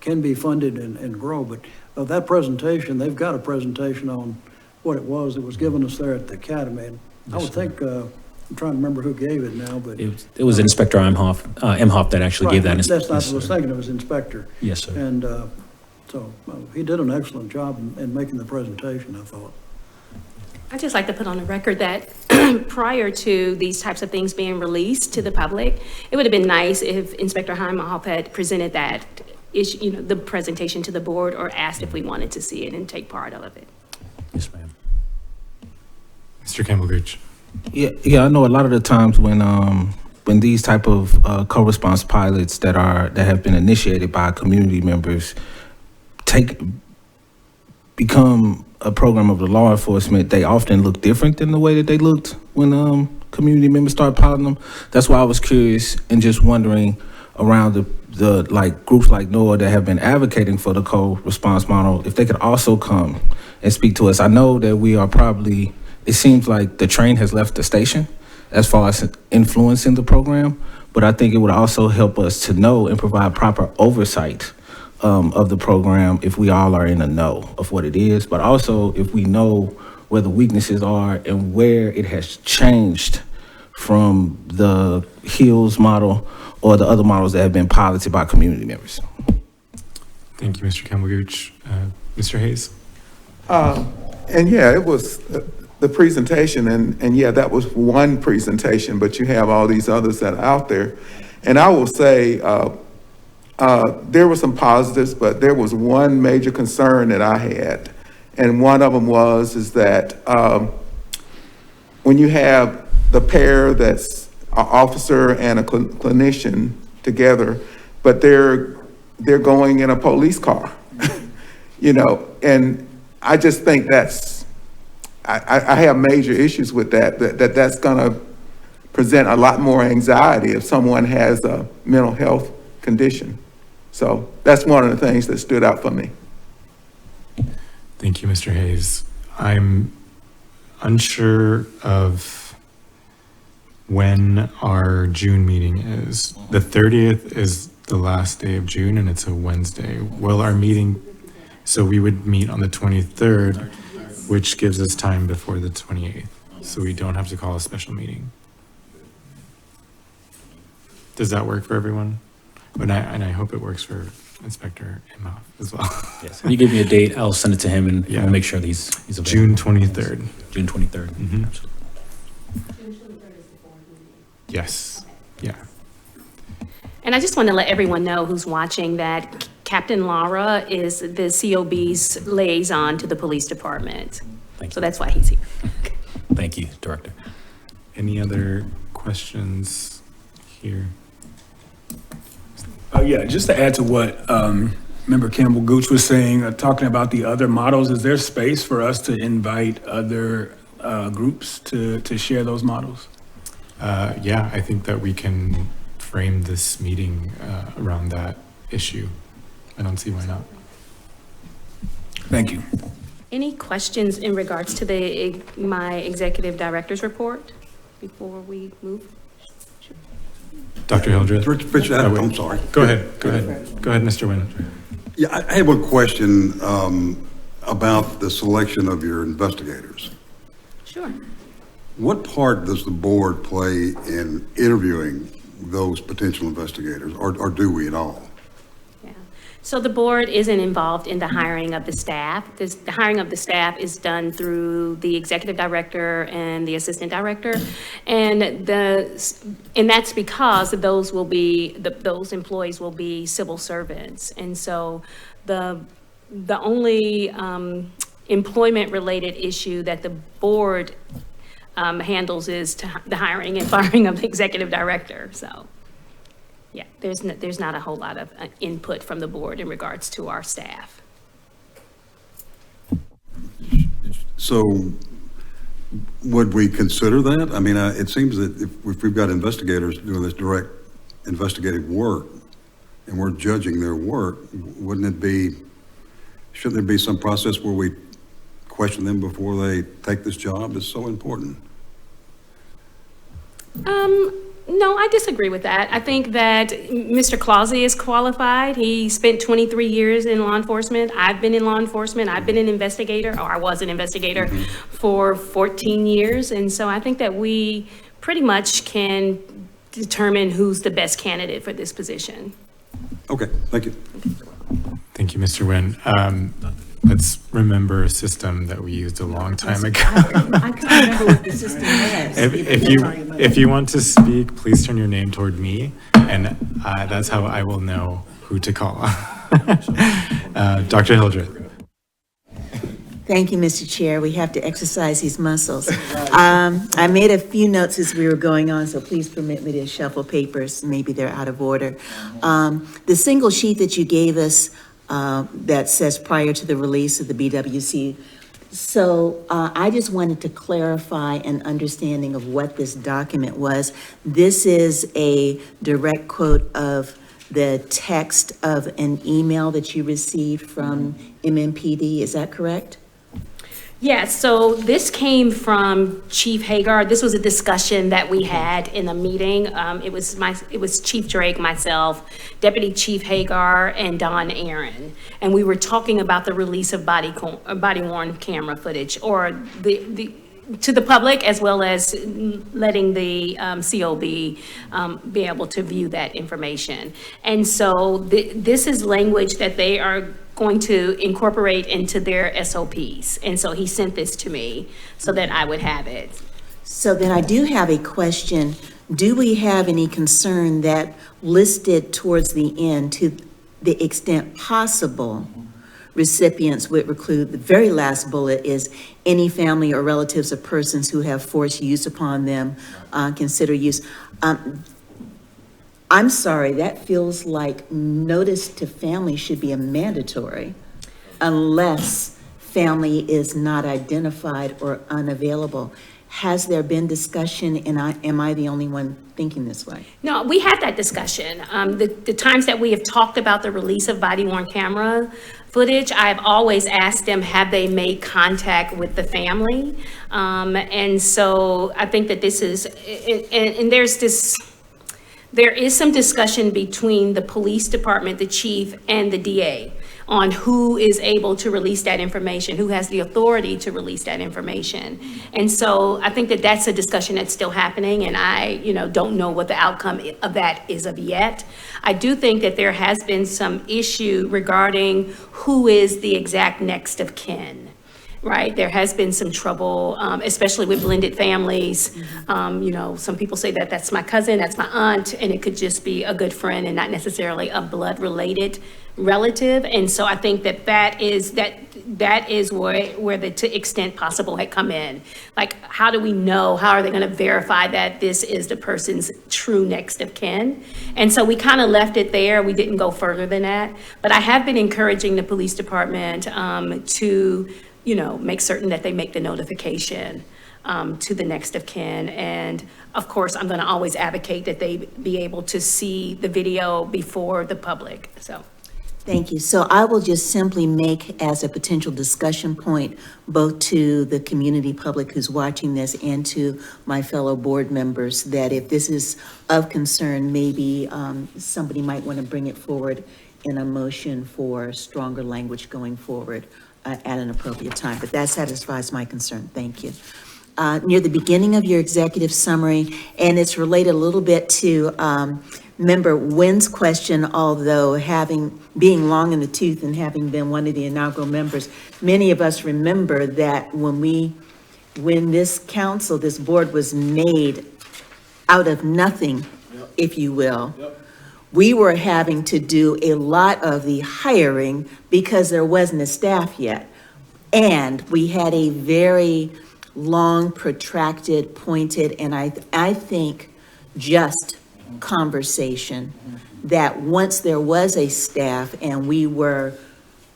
Speaker 11: can be funded and grow. But that presentation, they've got a presentation on what it was that was given us there at the academy. And I would think, I'm trying to remember who gave it now, but.
Speaker 9: It was Inspector Imhoff that actually gave that.
Speaker 11: Right, that's not what I was thinking, it was Inspector.
Speaker 9: Yes, sir.
Speaker 11: And so he did an excellent job in making the presentation, I thought.
Speaker 3: I'd just like to put on the record that prior to these types of things being released to the public, it would have been nice if Inspector Imhoff had presented that issue, the presentation to the board, or asked if we wanted to see it and take part of it.
Speaker 9: Yes, ma'am.
Speaker 1: Mr. Campbell-Gooch.
Speaker 2: Yeah, I know a lot of the times when these type of co-response pilots that have been initiated by community members become a program of the law enforcement, they often look different than the way that they looked when community members start piloting them. That's why I was curious and just wondering around the like groups like NOAA that have been advocating for the co-response model, if they could also come and speak to us. I know that we are probably, it seems like the train has left the station as far as influencing the program, but I think it would also help us to know and provide proper oversight of the program if we all are in the know of what it is, but also if we know where the weaknesses are and where it has changed from the HEALS model or the other models that have been piloted by community members.
Speaker 1: Thank you, Mr. Campbell-Gooch. Mr. Hayes?
Speaker 7: And yeah, it was the presentation, and yeah, that was one presentation, but you have all these others that are out there. And I will say, there were some positives, but there was one major concern that I had. And one of them is that when you have the pair that's an officer and a clinician together, but they're going in a police car, and I just think I have major issues with that's gonna present a lot more anxiety if someone has a mental health condition. So that's one of the things that stood out for me.
Speaker 1: Thank you, Mr. Hayes. I'm unsure of when our June meeting is. The 30th is the last day of June, and it's a Wednesday. Will our meeting, so we would meet on the 23rd, which gives us time before the 28th, so we don't have to call a special meeting. Does that work for everyone? And I hope it works for Inspector Imhoff as well.
Speaker 9: Yes. You give me a date, I'll send it to him, and we'll make sure that he's available.
Speaker 1: June 23rd.
Speaker 9: June 23rd.
Speaker 1: Mm-hmm.
Speaker 9: Absolutely.
Speaker 1: Yes. Yeah.
Speaker 3: And I just want to let everyone know who's watching that Captain Lara is the COB's liaison to the police department. So that's why he's here.
Speaker 9: Thank you, Director.
Speaker 1: Any other questions here?
Speaker 8: Yeah, just to add to what Member Campbell-Gooch was saying, talking about the other models, is there space for us to invite other groups to share those models?
Speaker 1: Yeah, I think that we can frame this meeting around that issue. I don't see why not.
Speaker 8: Thank you.
Speaker 3: Any questions in regards to my executive director's report before we move?
Speaker 1: Dr. Hildreth?
Speaker 12: Richard, I'm sorry.
Speaker 1: Go ahead, Mr. Wynn.
Speaker 12: Yeah, I have one question about the selection of your investigators.
Speaker 3: Sure.
Speaker 12: What part does the board play in interviewing those potential investigators, or do we at all?
Speaker 3: So the board isn't involved in the hiring of the staff. The hiring of the staff is done through the executive director and the assistant director. And that's because those employees will be civil servants. And so the only employment related issue that the board handles is the hiring and firing of the executive director. So yeah, there's not a whole lot of input from the board in regards to our staff.
Speaker 12: So would we consider that? I mean, it seems that if we've got investigators doing this direct investigative work and we're judging their work, shouldn't there be some process where we question them before they take this job? It's so important.
Speaker 3: No, I disagree with that. I think that Mr. Clausey is qualified. He spent 23 years in law enforcement. I've been in law enforcement. I've been an investigator, or I was an investigator for 14 years. And so I think that we pretty much can determine who's the best candidate for this position.
Speaker 12: Okay, thank you.
Speaker 1: Thank you, Mr. Nguyen. Let's remember a system that we used a long time ago.
Speaker 5: I couldn't remember what the system was.
Speaker 1: If you want to speak, please turn your name toward me, and that's how I will know who to call. Dr. Hildreth.
Speaker 5: Thank you, Mr. Chair. We have to exercise these muscles. I made a few notes as we were going on, so please permit me to shuffle papers. Maybe they're out of order. The single sheet that you gave us that says prior to the release of the BWC. So I just wanted to clarify an understanding of what this document was. This is a direct quote of the text of an email that you received from MMPD. Is that correct?
Speaker 3: Yes, so this came from Chief Hagar. This was a discussion that we had in a meeting. It was Chief Drake, myself, Deputy Chief Hagar, and Don Aaron. And we were talking about the release of body-worn camera footage, or to the public, as well as letting the COB be able to view that information. And so this is language that they are going to incorporate into their SOPs. And so he sent this to me so that I would have it.
Speaker 5: So then I do have a question. Do we have any concern that listed towards the end, to the extent possible, recipients would include, the very last bullet is any family or relatives of persons who have forced use upon them, consider use. I'm sorry, that feels like notice to family should be a mandatory unless family is not identified or unavailable. Has there been discussion, and am I the only one thinking this way?
Speaker 3: No, we had that discussion. The times that we have talked about the release of body-worn camera footage, I've always asked them, have they made contact with the family? And so I think that this is, and there is some discussion between the police department, the chief, and the DA on who is able to release that information, who has the authority to release that information. And so I think that that's a discussion that's still happening, and I, don't know what the outcome of that is of yet. I do think that there has been some issue regarding who is the exact next of kin. Right, there has been some trouble, especially with blended families. Some people say that that's my cousin, that's my aunt, and it could just be a good friend and not necessarily a blood-related relative. And so I think that is where the to extent possible had come in. Like, how do we know? How are they going to verify that this is the person's true next of kin? And so we kind of left it there. We didn't go further than that. But I have been encouraging the police department to make certain that they make the notification to the next of kin. And of course, I'm going to always advocate that they be able to see the video before the public. So.
Speaker 5: Thank you. So I will just simply make as a potential discussion point, both to the community public who's watching this and to my fellow board members, that if this is of concern, maybe somebody might want to bring it forward in a motion for stronger language going forward at an appropriate time. But that satisfies my concern. Thank you. Near the beginning of your executive summary, and it's related a little bit to Member Wynn's question, although being long in the tooth and having been one of the inaugural members, many of us remember that when this council, this board was made out of nothing, if you will, we were having to do a lot of the hiring because there wasn't a staff yet. And we had a very long, protracted, pointed, and I think just conversation that once there was a staff and we were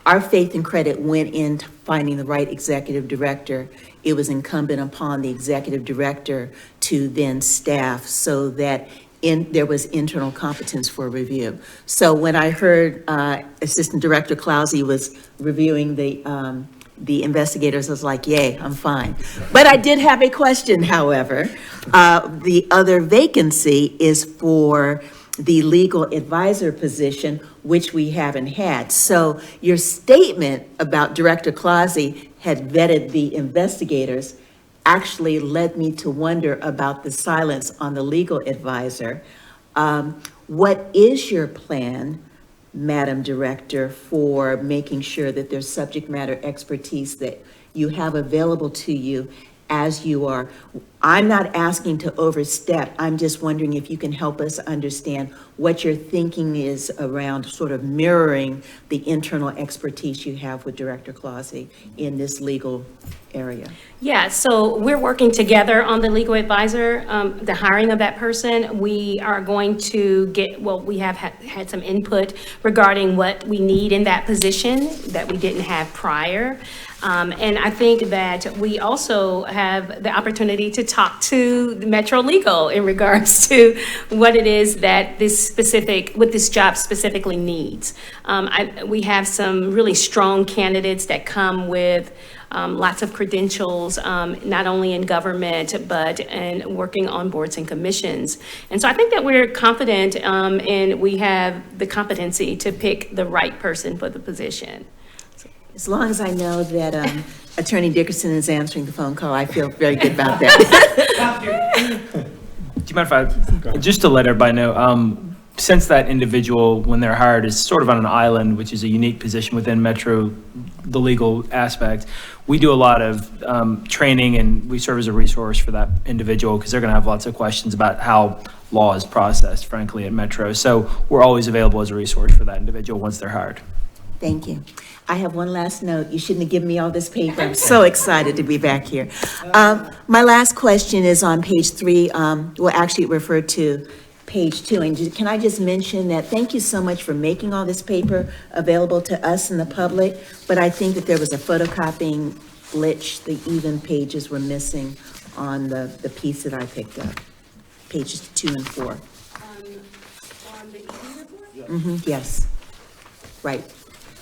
Speaker 5: our faith and credit went into finding the right executive director. It was incumbent upon the executive director to then staff so that there was internal competence for review. So when I heard Assistant Director Clausy was reviewing the investigators, I was like, yay, I'm fine. But I did have a question, however. The other vacancy is for the legal advisor position, which we haven't had. So your statement about Director Clausy had vetted the investigators actually led me to wonder about the silence on the legal advisor. What is your plan, Madam Director, for making sure that there's subject matter expertise that you have available to you as you are? I'm not asking to overstep. I'm just wondering if you can help us understand what your thinking is around sort of mirroring the internal expertise you have with Director Clausy in this legal area.
Speaker 3: Yeah, so we're working together on the legal advisor, the hiring of that person. We are going to we have had some input regarding what we need in that position that we didn't have prior. And I think that we also have the opportunity to talk to Metro Legal in regards to what it is that what this job specifically needs. We have some really strong candidates that come with lots of credentials, not only in government, but in working on boards and commissions. And so I think that we're confident and we have the competency to pick the right person for the position.
Speaker 5: As long as I know that Attorney Dickerson is answering the phone call, I feel very good about that.
Speaker 4: Do you mind if just to let everybody know, since that individual, when they're hired, is sort of on an island, which is a unique position within Metro, the legal aspect, we do a lot of training and we serve as a resource for that individual because they're going to have lots of questions about how law is processed, frankly, at Metro. So we're always available as a resource for that individual once they're hired.
Speaker 5: Thank you. I have one last note. You shouldn't have given me all this paper. I'm so excited to be back here. My last question is on page 3. Well, actually, it referred to page 2. And can I just mention that thank you so much for making all this paper available to us and the public. But I think that there was a photocopying glitch. The even pages were missing on the piece that I picked up. Pages 2 and 4. On the even report? Yes. Right.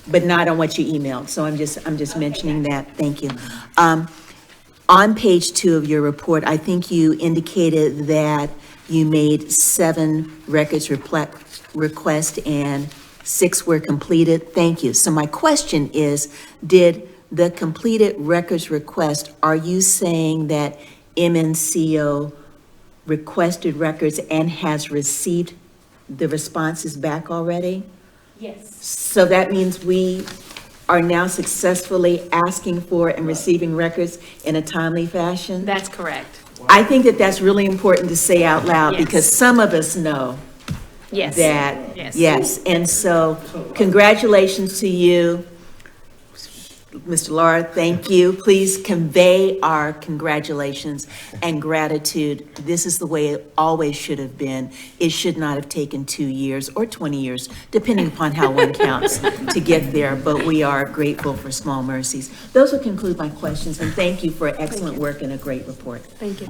Speaker 5: But not on what you emailed. So I'm just mentioning that. Thank you. On page 2 of your report, I think you indicated that you made 7 records requests and 6 were completed. Thank you. So my question is, did the completed records request, are you saying that MNCO requested records and has received the responses back already?
Speaker 3: Yes.
Speaker 5: So that means we are now successfully asking for and receiving records in a timely fashion?
Speaker 3: That's correct.
Speaker 5: I think that that's really important to say out loud
Speaker 3: Yes.
Speaker 5: because some of us know
Speaker 3: Yes.
Speaker 5: that,
Speaker 3: Yes.
Speaker 5: yes. And so congratulations to you, Mr. Laura, thank you. Please convey our congratulations and gratitude. This is the way it always should have been. It should not have taken 2 years or 20 years, depending upon how one counts, to get there. But we are grateful for small mercies. Those will conclude my questions, and thank you for excellent work and a great report.
Speaker 3: Thank you.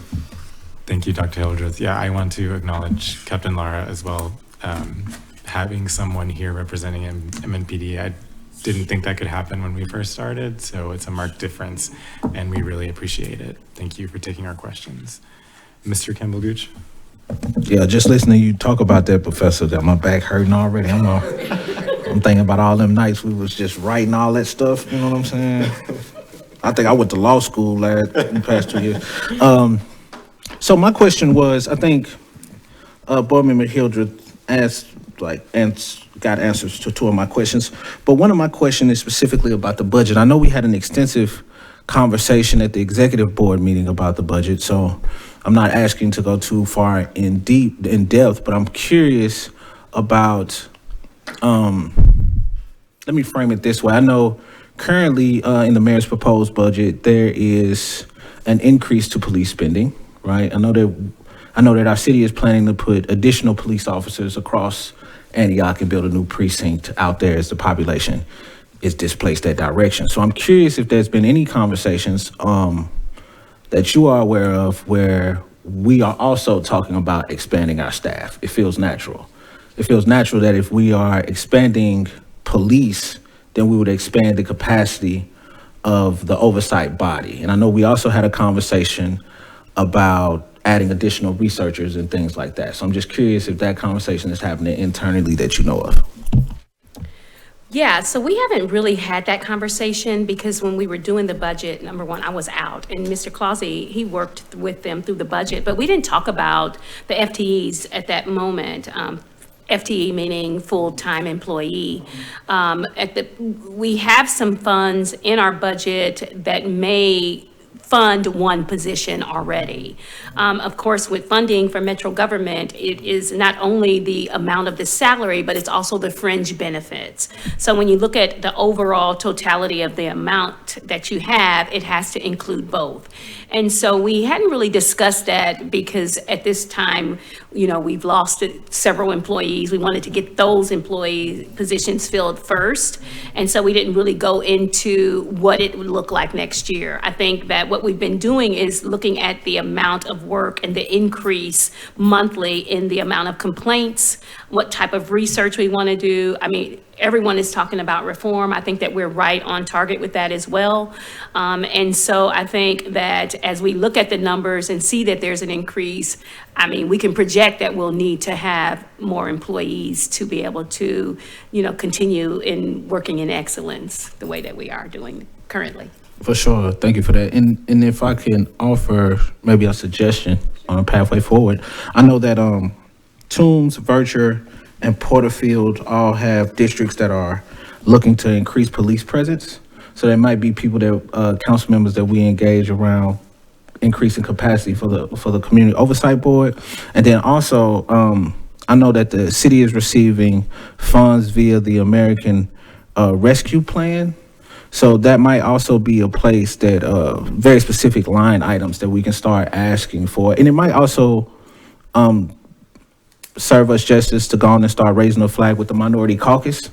Speaker 1: Thank you, Dr. Hildreth. Yeah, I want to acknowledge Captain Lara as well. Having someone here representing MNPD, I didn't think that could happen when we first started, so it's a marked difference, and we really appreciate it. Thank you for taking our questions. Mr. Campbell-Gooch?
Speaker 2: Yeah, just listening to you talk about that, Professor, that my back hurting already. I'm thinking about all them nights we was just writing all that stuff, you know what I'm saying? I think I went to law school in the past 2 years. So my question was, I think Board Member Hildreth got answers to 2 of my questions, but one of my questions is specifically about the budget. I know we had an extensive conversation at the executive board meeting about the budget, so I'm not asking to go too far in depth, but I'm curious about, let me frame it this way. I know currently in the mayor's proposed budget, there is an increase to police spending, right? I know that our city is planning to put additional police officers across Antioch and build a new precinct out there as the population is displaced that direction. So I'm curious if there's been any conversations that you are aware of where we are also talking about expanding our staff. It feels natural. It feels natural that if we are expanding police, then we would expand the capacity of the oversight body. And I know we also had a conversation about adding additional researchers and things like that. So I'm just curious if that conversation is happening internally that you know of.
Speaker 3: Yeah, so we haven't really had that conversation because when we were doing the budget, number one, I was out, and Mr. Clausey, he worked with them through the budget, but we didn't talk about the FTEs at that moment. FTE meaning full-time employee. We have some funds in our budget that may fund one position already. Of course, with funding for Metro government, it is not only the amount of the salary, but it's also the fringe benefits. So when you look at the overall totality of the amount that you have, it has to include both. And so we hadn't really discussed that because at this time, we've lost several employees. We wanted to get those employee positions filled first. And so we didn't really go into what it would look like next year. I think that what we've been doing is looking at the amount of work and the increase monthly in the amount of complaints, what type of research we want to do. I mean, everyone is talking about reform. I think that we're right on target with that as well. And so I think that as we look at the numbers and see that there's an increase, I mean, we can project that we'll need to have more employees to be able to, continue in working in excellence the way that we are doing currently.
Speaker 2: For sure. Thank you for that. And if I can offer maybe a suggestion on a pathway forward, I know that Toombs, Vercher, and Porterfield all have districts that are looking to increase police presence. So there might be people that, council members that we engage around increasing capacity for the Community Oversight Board. And then also, I know that the city is receiving funds via the American Rescue Plan. So that might also be a place that very specific line items that we can start asking for. And it might also serve us justice to go on and start raising a flag with the Minority Caucus,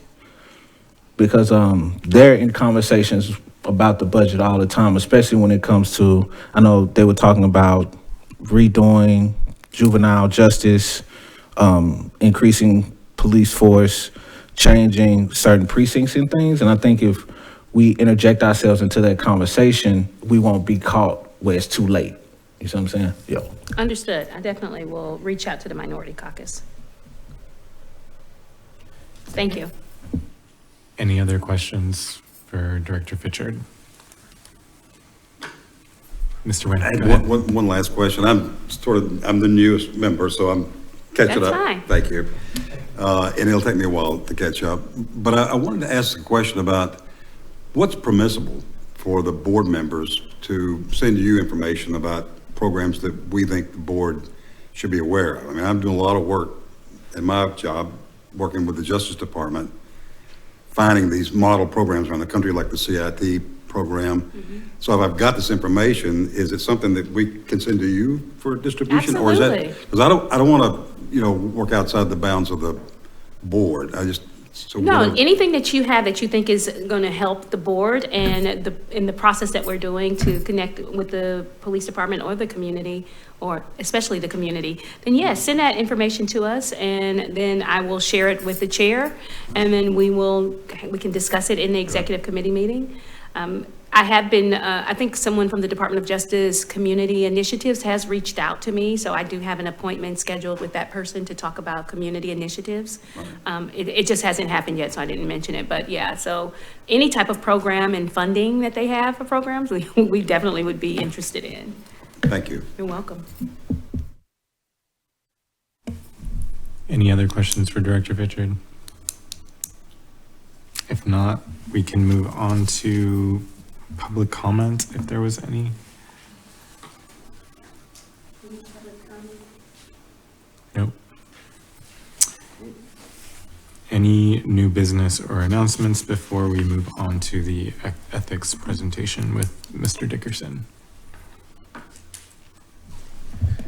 Speaker 2: because they're in conversations about the budget all the time, especially when it comes to, I know they were talking about redoing juvenile justice, increasing police force, changing certain precincts and things. And I think if we interject ourselves into that conversation, we won't be caught where it's too late. You see what I'm saying? Yeah.
Speaker 3: Understood. I definitely will reach out to the Minority Caucus. Thank you.
Speaker 1: Any other questions for Director Fitchard? Mr. Wayne,
Speaker 12: I
Speaker 1: go
Speaker 12: had
Speaker 1: ahead.
Speaker 12: one last question. I'm the newest member, so I'm catching
Speaker 3: That's
Speaker 12: up.
Speaker 3: fine.
Speaker 12: Thank you. And it'll take me a while to catch up. But I wanted to ask a question about what's permissible for the board members to send you information about programs that we think the board should be aware of. I mean, I'm doing a lot of work in my job, working with the Justice Department, finding these model programs around the country like the CIT program. Mm-hmm. So if I've got this information, is it something that we can send to you for distribution?
Speaker 3: Absolutely.
Speaker 12: Or is that, because I don't want to, work outside the bounds of the board.
Speaker 3: No, anything that you have that you think is going to help the board and in the process that we're doing to connect with the police department or the community, or especially the community, then yes, send that information to us, and then I will share it with the chair, and then we can discuss it in the executive committee meeting. I have been, I think someone from the Department of Justice Community Initiatives has reached out to me, so I do have an appointment scheduled with that person to talk about community initiatives. It just hasn't happened yet, so I didn't mention it, but yeah, so any type of program and funding that they have for programs, we definitely would be interested in.
Speaker 12: Thank you.
Speaker 3: You're welcome.
Speaker 1: Any other questions for Director Fitchard? If not, we can move on to public comment, if there was any. Nope. Any new business or announcements before we move on to the ethics presentation with Mr. Dickerson?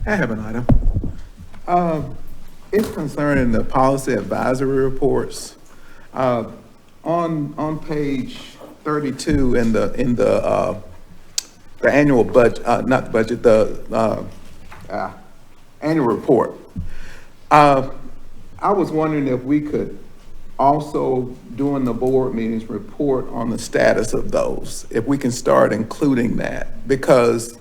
Speaker 7: I have an item. It's concerning the policy advisory reports. on page 32 in the annual budget, not the budget, the annual report. I was wondering if we could also, during the board meetings, report on the status of those, if we can start including that, because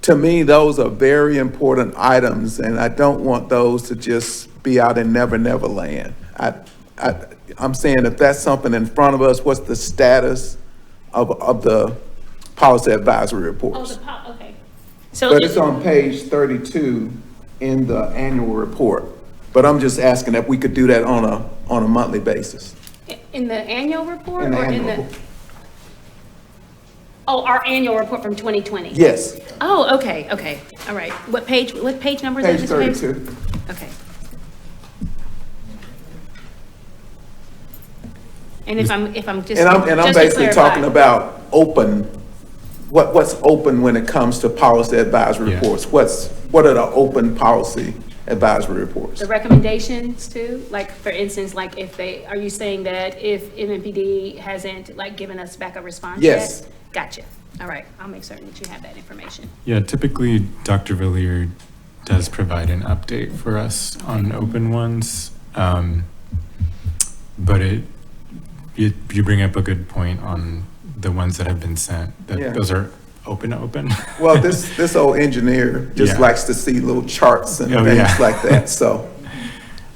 Speaker 7: to me, those are very important items, and I don't want those to just be out in never land. I'm saying if that's something in front of us, what's the status of the policy advisory reports?
Speaker 3: Okay. So
Speaker 7: But it's on page 32 in the annual report. But I'm just asking if we could do that on a monthly basis.
Speaker 3: in the annual report
Speaker 7: In the
Speaker 3: or in
Speaker 7: annual
Speaker 3: the?
Speaker 7: report.
Speaker 3: Oh, our annual report from 2020?
Speaker 7: Yes,
Speaker 3: Oh, okay, all right. What page number is that?
Speaker 7: page
Speaker 3: Mr. Davis?
Speaker 7: 32.
Speaker 3: Okay. And if I'm just.
Speaker 7: And I'm
Speaker 3: just to
Speaker 7: basically
Speaker 3: clarify-
Speaker 7: talking about open, what's open when it comes to policy advisory
Speaker 1: Yeah.
Speaker 7: reports? What are the open policy advisory reports?
Speaker 3: The recommendations too, like, for instance, like are you saying that if MMPD hasn't like given us back a response yet?
Speaker 7: Yes.
Speaker 3: Gotcha. All right, I'll make certain that you have that information.
Speaker 1: Yeah, typically Dr. Villier does provide an update for us on open ones. But you bring up a good point on the ones that have been sent,
Speaker 7: Yeah.
Speaker 1: that those are open.
Speaker 7: Well, this old engineer just
Speaker 1: Yeah.
Speaker 7: likes to see little charts and
Speaker 1: Oh,
Speaker 7: things
Speaker 1: yeah.
Speaker 7: like that, so.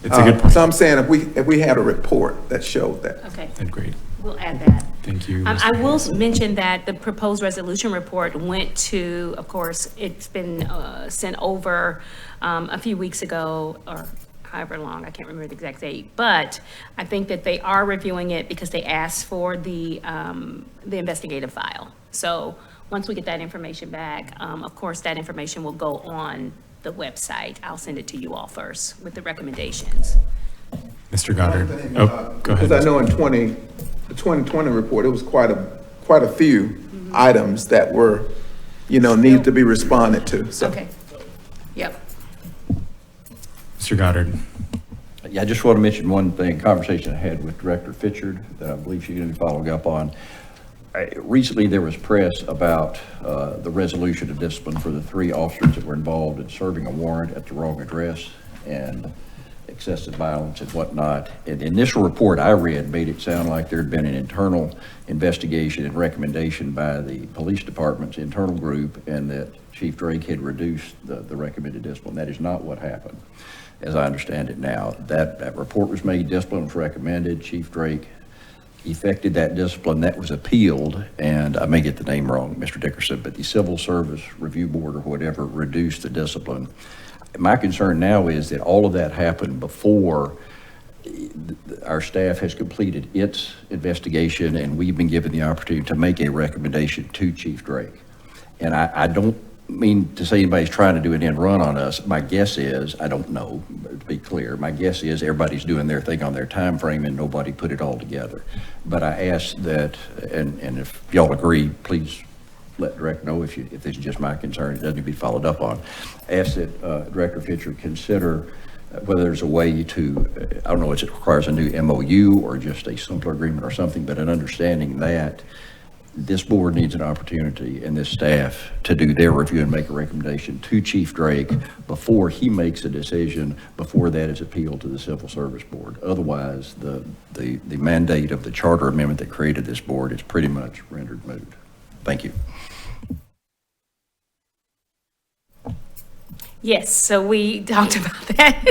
Speaker 1: It's a good point.
Speaker 7: So I'm saying if we had a report that showed that.
Speaker 3: Okay,
Speaker 1: That's great.
Speaker 3: we'll add that.
Speaker 1: Thank you.
Speaker 3: I
Speaker 1: Mr.
Speaker 3: will
Speaker 1: Davis.
Speaker 3: mention that the proposed resolution report went to, of course, it's been sent over a few weeks ago, or however long, I can't remember the exact date, but I think that they are reviewing it because they asked for the investigative file. So once we get that information back, of course, that information will go on the website. I'll send it to you all first with the recommendations.
Speaker 1: Mr. Goddard. Oh, go ahead.
Speaker 7: Because I know in the 2020 report, it was quite a few items that were, need to be responded to, so.
Speaker 3: Okay. Yep.
Speaker 1: Mr. Goddard.
Speaker 13: Yeah, I just want to mention one thing, conversation I had with Director Fitchard that I believe she's going to be following up on. Recently, there was press about the resolution of discipline for the 3 officers that were involved in serving a warrant at the wrong address and excessive violence and whatnot. And the initial report I read made it sound like there had been an internal investigation and recommendation by the police department's internal group, and that Chief Drake had reduced the recommended discipline. That is not what happened, as I understand it now. That report was made, discipline was recommended, Chief Drake effected that discipline, that was appealed, and I may get the name wrong, Mr. Dickerson, but the Civil Service Review Board or whatever reduced the discipline. My concern now is that all of that happened before our staff has completed its investigation, and we've been given the opportunity to make a recommendation to Chief Drake. And I don't mean to say anybody's trying to do an end run on us. My guess is, I don't know, to be clear, my guess is everybody's doing their thing on their time frame and nobody put it all together. But I ask that, and if y'all agree, please let Director know if this is just my concern, it doesn't need to be followed up on. Ask that Director Fitchard consider whether there's a way to, I don't know if it requires a new MOU or just a simpler agreement or something, but an understanding that this board needs an opportunity and this staff to do their review and make a recommendation to Chief Drake before he makes a decision, before that is appealed to the Civil Service Board. Otherwise, the mandate of the charter amendment that created this board is pretty much rendered moot. Thank you.
Speaker 3: Yes, so we talked about that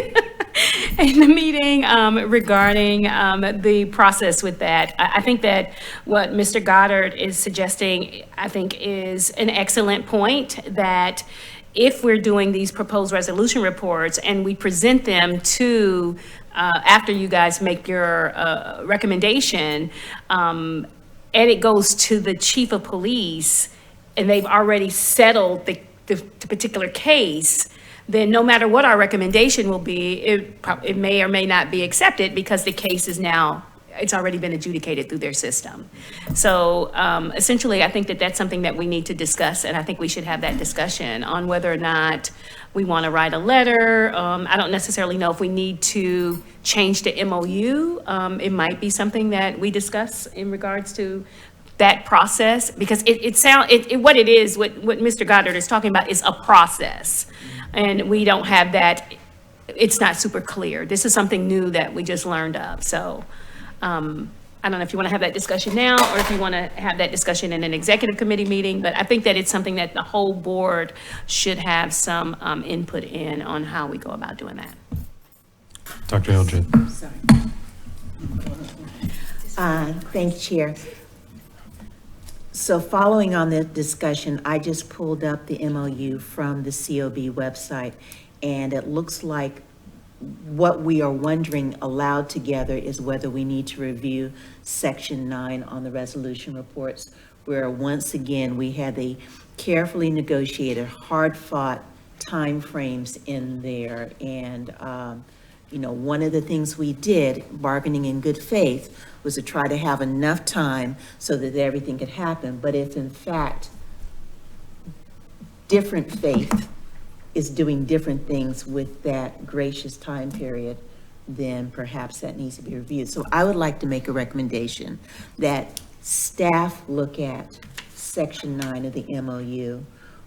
Speaker 3: in the meeting regarding the process with that. I think that what Mr. Goddard is suggesting, I think, is an excellent point, that if we're doing these proposed resolution reports and we present them to, after you guys make your recommendation, and it goes to the chief of police, and they've already settled the particular case, then no matter what our recommendation will be, it may or may not be accepted because the case is now it's already been adjudicated through their system. So essentially, I think that that's something that we need to discuss, and I think we should have that discussion on whether or not we want to write a letter. I don't necessarily know if we need to change the MOU. It might be something that we discuss in regards to that process, because what it is, what Mr. Goddard is talking about is a process, and we don't have that. It's not super clear. This is something new that we just learned of. So I don't know if you want to have that discussion now or if you want to have that discussion in an executive committee meeting, but I think that it's something that the whole board should have some input in on how we go about doing that.
Speaker 1: Dr. Hildreth.
Speaker 5: Thank you, Chair. So following on the discussion, I just pulled up the MOU from the COB website, and it looks like what we are wondering aloud together is whether we need to review Section 9 on the resolution reports, where once again, we had the carefully negotiated, hard-fought timeframes in there. And, one of the things we did, bargaining in good faith, was to try to have enough time so that everything could happen. But if in fact, different faith is doing different things with that gracious time period, then perhaps that needs to be reviewed. So I would like to make a recommendation that staff look at Section 9 of the MOU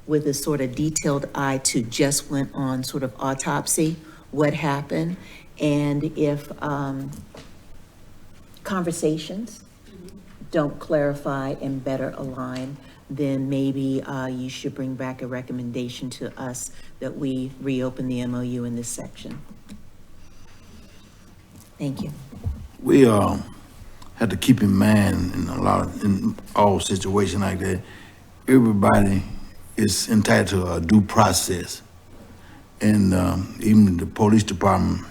Speaker 5: with a sort of detailed eye to just went on sort of autopsy, what happened, and if conversations don't clarify and better align, then maybe you should bring back a recommendation to us that we reopen the MOU in this section. Thank you.
Speaker 6: We have to keep in mind in all situations like that, everybody is entitled to a due process. And even the police department,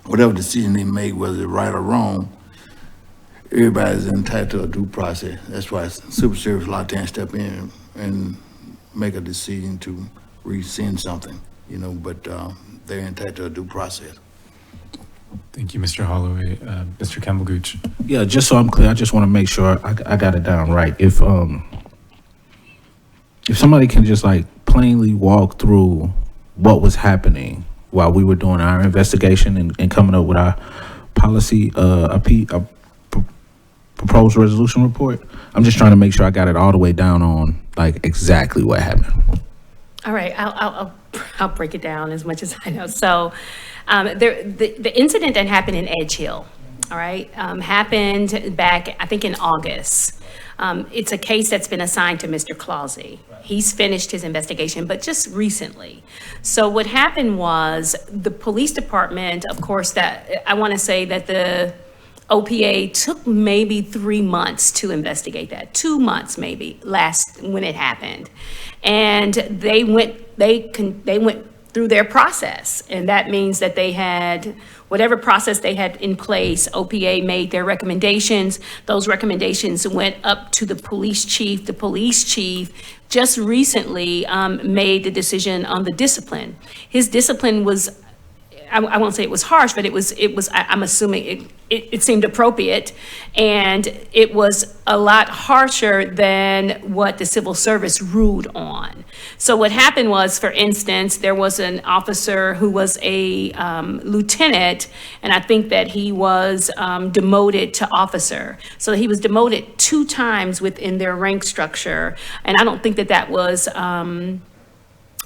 Speaker 6: whatever decision they make, whether it's right or wrong, everybody's entitled to a due process. That's why Civil Service a lot of times step in and make a decision to rescind something, but they're entitled to a due process.
Speaker 1: Thank you, Mr. Holloway. Mr. Campbell-Gooch.
Speaker 2: Yeah, just so I'm clear, I just want to make sure I got it down right. If somebody can just plainly walk through what was happening while we were doing our investigation and coming up with our policy, proposed resolution report. I'm just trying to make sure I got it all the way down on exactly what happened.
Speaker 3: All right, I'll break it down as much as I know. So the incident that happened in Edge Hill, all right, happened back, I think in August. It's a case that's been assigned to Mr. Clausey. He's finished his investigation, but just recently. So what happened was the police department, of course, that I want to say that the OPA took maybe 3 months to investigate that, 2 months maybe when it happened. And they went through their process. And that means that they had whatever process they had in place. OPA made their recommendations. Those recommendations went up to the police chief. The police chief just recently made the decision on the discipline. His discipline was, I won't say it was harsh, but it was. I'm assuming it seemed appropriate, and it was a lot harsher than what the civil service ruled on. So what happened was, for instance, there was an officer who was a lieutenant, and I think that he was demoted to officer. So he was demoted 2 times within their rank structure, and I don't think that that was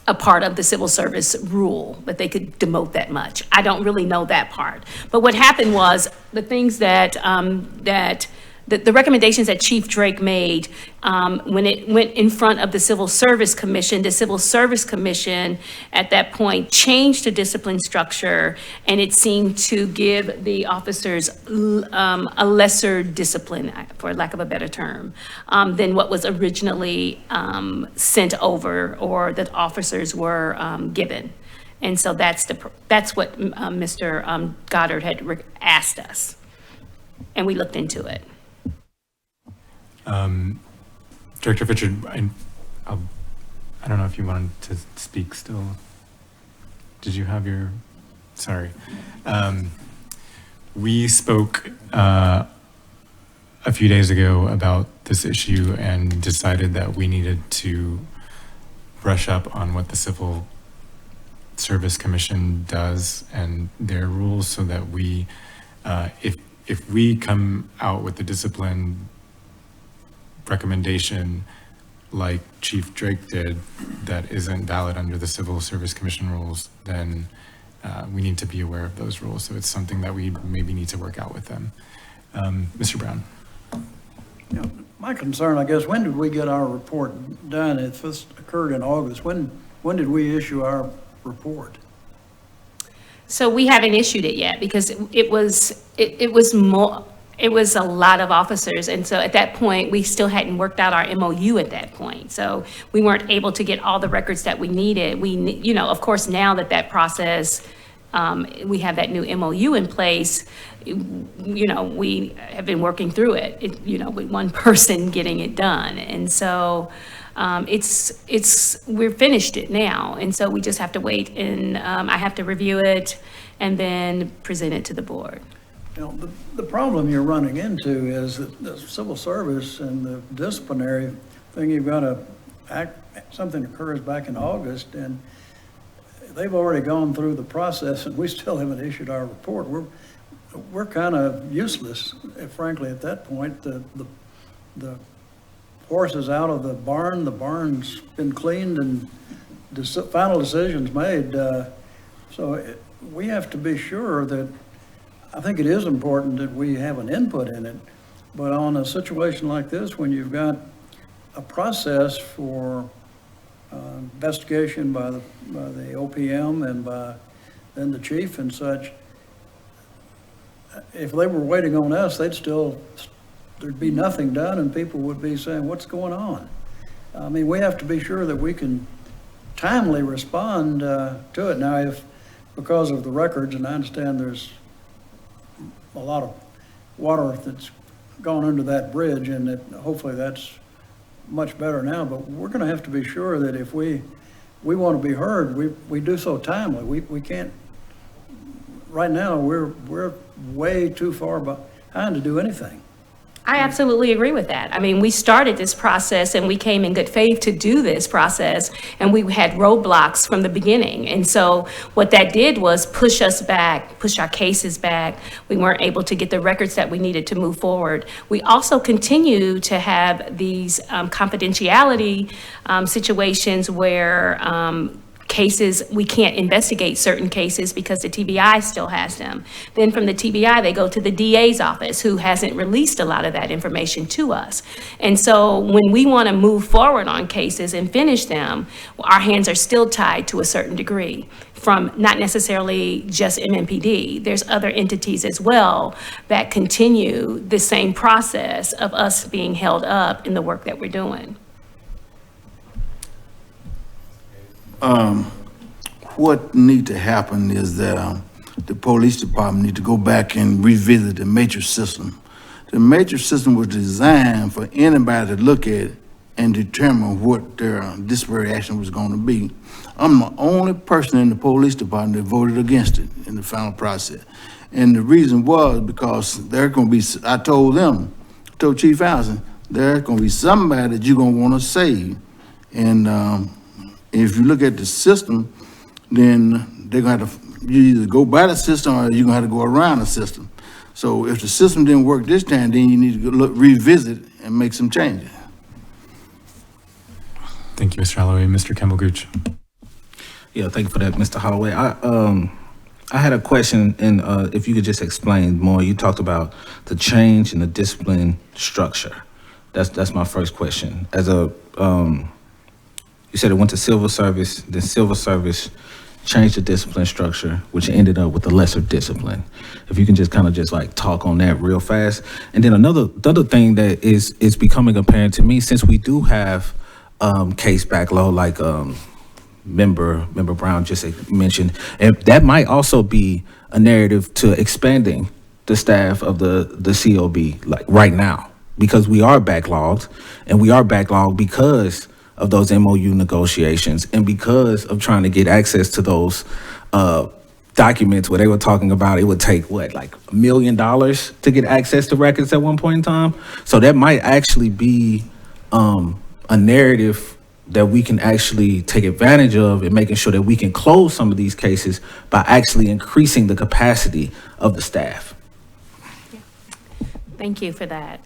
Speaker 3: a part of the civil service rule, but they could demote that much. I don't really know that part. But what happened was the things that the recommendations that Chief Drake made when it went in front of the Civil Service Commission at that point changed the discipline structure, and it seemed to give the officers a lesser discipline, for lack of a better term, than what was originally sent over or that officers were given. And so that's what Mr. Goddard had asked us, and we looked into it.
Speaker 1: Director Fitchard, I don't know if you wanted to speak still. Did you have your, sorry. We spoke a few days ago about this issue and decided that we needed to brush up on what the Civil Service Commission does and their rules, so that we, if we come out with a discipline recommendation like Chief Drake did that isn't valid under the Civil Service Commission rules, then we need to be aware of those rules. So it's something that we maybe need to work out with them. Mr. Brown.
Speaker 11: Yeah, my concern, I guess, when did we get our report done? If this occurred in August, when did we issue our report?
Speaker 3: So we haven't issued it yet because it was a lot of officers. And so at that point, we still hadn't worked out our MOU at that point. So we weren't able to get all the records that we needed. Of course, now that process, we have that new MOU in place, we have been working through it, with one person getting it done. And so we're finished it now. And so we just have to wait, and I have to review it and then present it to the board.
Speaker 11: The problem you're running into is that the civil service and the disciplinary thing, you've got to act, something occurs back in August, and they've already gone through the process, and we still haven't issued our report. We're kind of useless, frankly, at that point. The horse is out of the barn, the barn's been cleaned, and final decisions made. We have to be sure that, I think it is important that we have an input in it, but on a situation like this, when you've got a process for investigation by the OPM and by then the chief and such, if they were waiting on us, there'd be nothing done, and people would be saying, what's going on? I mean, we have to be sure that we can timely respond to it. Now, if because of the records, and I understand there's a lot of water that's gone under that bridge, and that hopefully that's much better now, but we're going to have to be sure that if we want to be heard, we do so timely. We can't, right now, we're way too far behind to do anything.
Speaker 3: I absolutely agree with that. I mean, we started this process and we came in good faith to do this process, and we had roadblocks from the beginning. And so what that did was push our cases back. We weren't able to get the records that we needed to move forward. We also continue to have these confidentiality situations where cases, we can't investigate certain cases because the TBI still has them. Then from the TBI, they go to the DA's office, who hasn't released a lot of that information to us. And so when we want to move forward on cases and finish them, our hands are still tied to a certain degree, from not necessarily just MMPD. There's other entities as well that continue the same process of us being held up in the work that we're doing.
Speaker 6: What need to happen is that the police department need to go back and revisit the matrix system. The matrix system was designed for anybody to look at it and determine what their disciplinary action was going to be. I'm the only person in the police department that voted against it in the final process. And the reason was because there's going to be, I told Chief Allison, there's going to be somebody that you're going to want to save. And if you look at the system, then they're going to have to, you either go by the system or you're going to have to go around the system. So if the system didn't work this time, then you need to revisit and make some changes.
Speaker 1: Thank you, Mr. Holloway. Mr. Campbell-Gooch.
Speaker 2: Yeah, thank you for that, Mr. Holloway. I had a question, and if you could just explain more. You talked about the change in the discipline structure. That's my first question. You said it went to civil service, then civil service changed the discipline structure, which ended up with a lesser discipline. If you can just kind of talk on that real fast. And then the other thing that is becoming apparent to me, since we do have case backlog, like Member Brown just mentioned, and that might also be a narrative to expanding the staff of the COB, like right now, because we are backlogged, and we are backlogged because of those MOU negotiations and because of trying to get access to those documents where they were talking about it would take what, like $1 million to get access to records at one point in time. So that might actually be a narrative that we can actually take advantage of in making sure that we can close some of these cases by actually increasing the capacity of the staff.
Speaker 3: Thank you for that.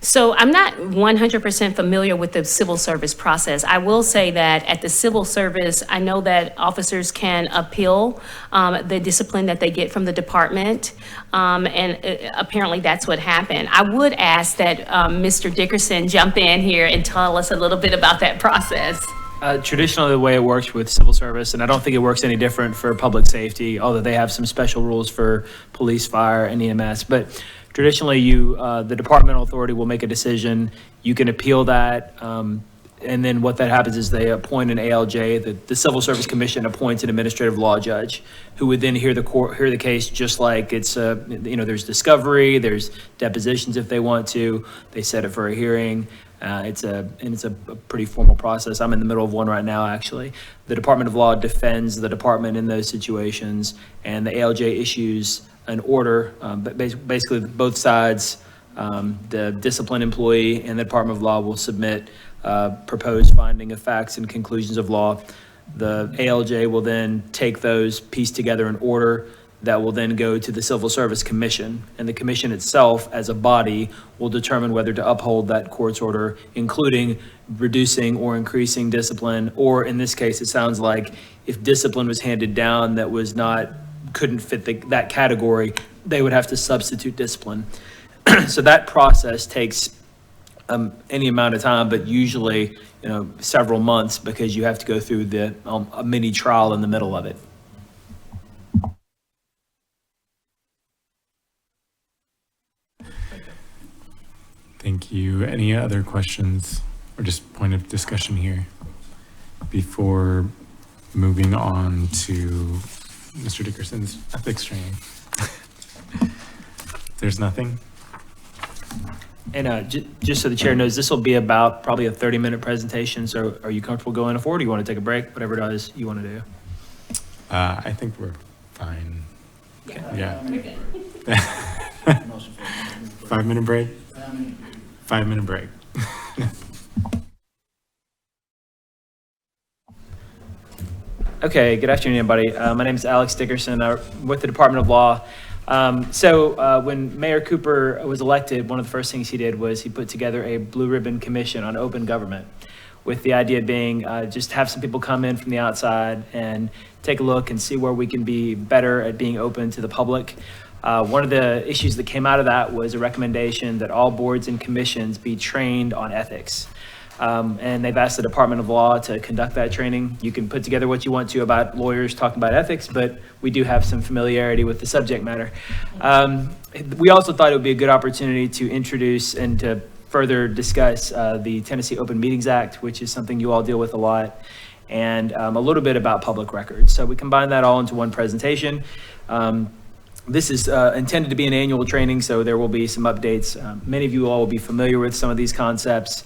Speaker 3: So I'm not 100% familiar with the civil service process. I will say that at the civil service, I know that officers can appeal the discipline that they get from the department, and apparently that's what happened. I would ask that Mr. Dickerson jump in here and tell us a little bit about that process.
Speaker 4: Traditionally, the way it works with civil service, and I don't think it works any different for public safety, although they have some special rules for police, fire, and EMS, but traditionally, the departmental authority will make a decision. You can appeal that, and then what that happens is they appoint an ALJ. The Civil Service Commission appoints an administrative law judge, who would then hear the case just like it's there's discovery, there's depositions if they want to. They set it for a hearing. It's a pretty formal process. I'm in the middle of one right now, actually. The Department of Law defends the department in those situations, and the ALJ issues an order, but basically both sides, the disciplined employee and the Department of Law will submit proposed finding of facts and conclusions of law. The ALJ will then take those, piece together an order that will then go to the Civil Service Commission, and the commission itself as a body will determine whether to uphold that court's order, including reducing or increasing discipline, or in this case, it sounds like if discipline was handed down that couldn't fit that category, they would have to substitute discipline. So that process takes any amount of time, but usually several months, because you have to go through a mini trial in the middle of it.
Speaker 1: Thank you. Any other questions or just point of discussion here before moving on to Mr. Dickerson's ethics training? There's nothing?
Speaker 4: And just so the chair knows, this will be about probably a 30-minute presentation. So are you comfortable going forward? Or do you want to take a break? Whatever it is you want to do.
Speaker 1: I think we're fine. Yeah. 5-minute break? 5-minute break.
Speaker 4: Okay, good afternoon, everybody. My name is Alex Dickerson. I'm with the Department of Law. So when Mayor Cooper was elected, one of the first things he did was he put together a blue ribbon commission on open government, with the idea being just have some people come in from the outside and take a look and see where we can be better at being open to the public. One of the issues that came out of that was a recommendation that all boards and commissions be trained on ethics. And they've asked the Department of Law to conduct that training. You can put together what you want to about lawyers talking about ethics, but we do have some familiarity with the subject matter. We also thought it would be a good opportunity to introduce and to further discuss the Tennessee Open Meetings Act, which is something you all deal with a lot, and a little bit about public records. So we combined that all into one presentation. This is intended to be an annual training, so there will be some updates. Many of you all will be familiar with some of these concepts.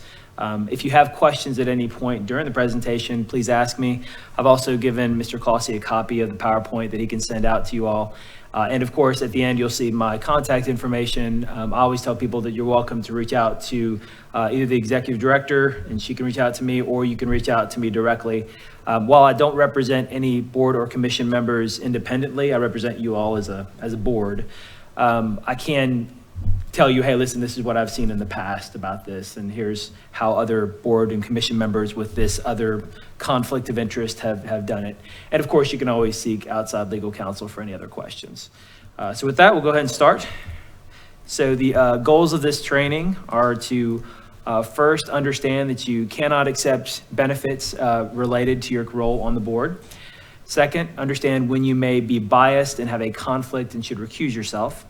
Speaker 4: If you have questions at any point during the presentation, please ask me. I've also given Mr. Clossy a copy of the PowerPoint that he can send out to you all. And of course, at the end, you'll see my contact information. I always tell people that you're welcome to reach out to either the executive director, and she can reach out to me, or you can reach out to me directly. While I don't represent any board or commission members independently, I represent you all as a board. I can tell you, hey, listen, this is what I've seen in the past about this, and here's how other board and commission members with this other conflict of interest have done it. And of course, you can always seek outside legal counsel for any other questions. So with that, we'll go ahead and start. So the goals of this training are to first understand that you cannot accept benefits related to your role on the board. Second, understand when you may be biased and have a conflict and should recuse yourself.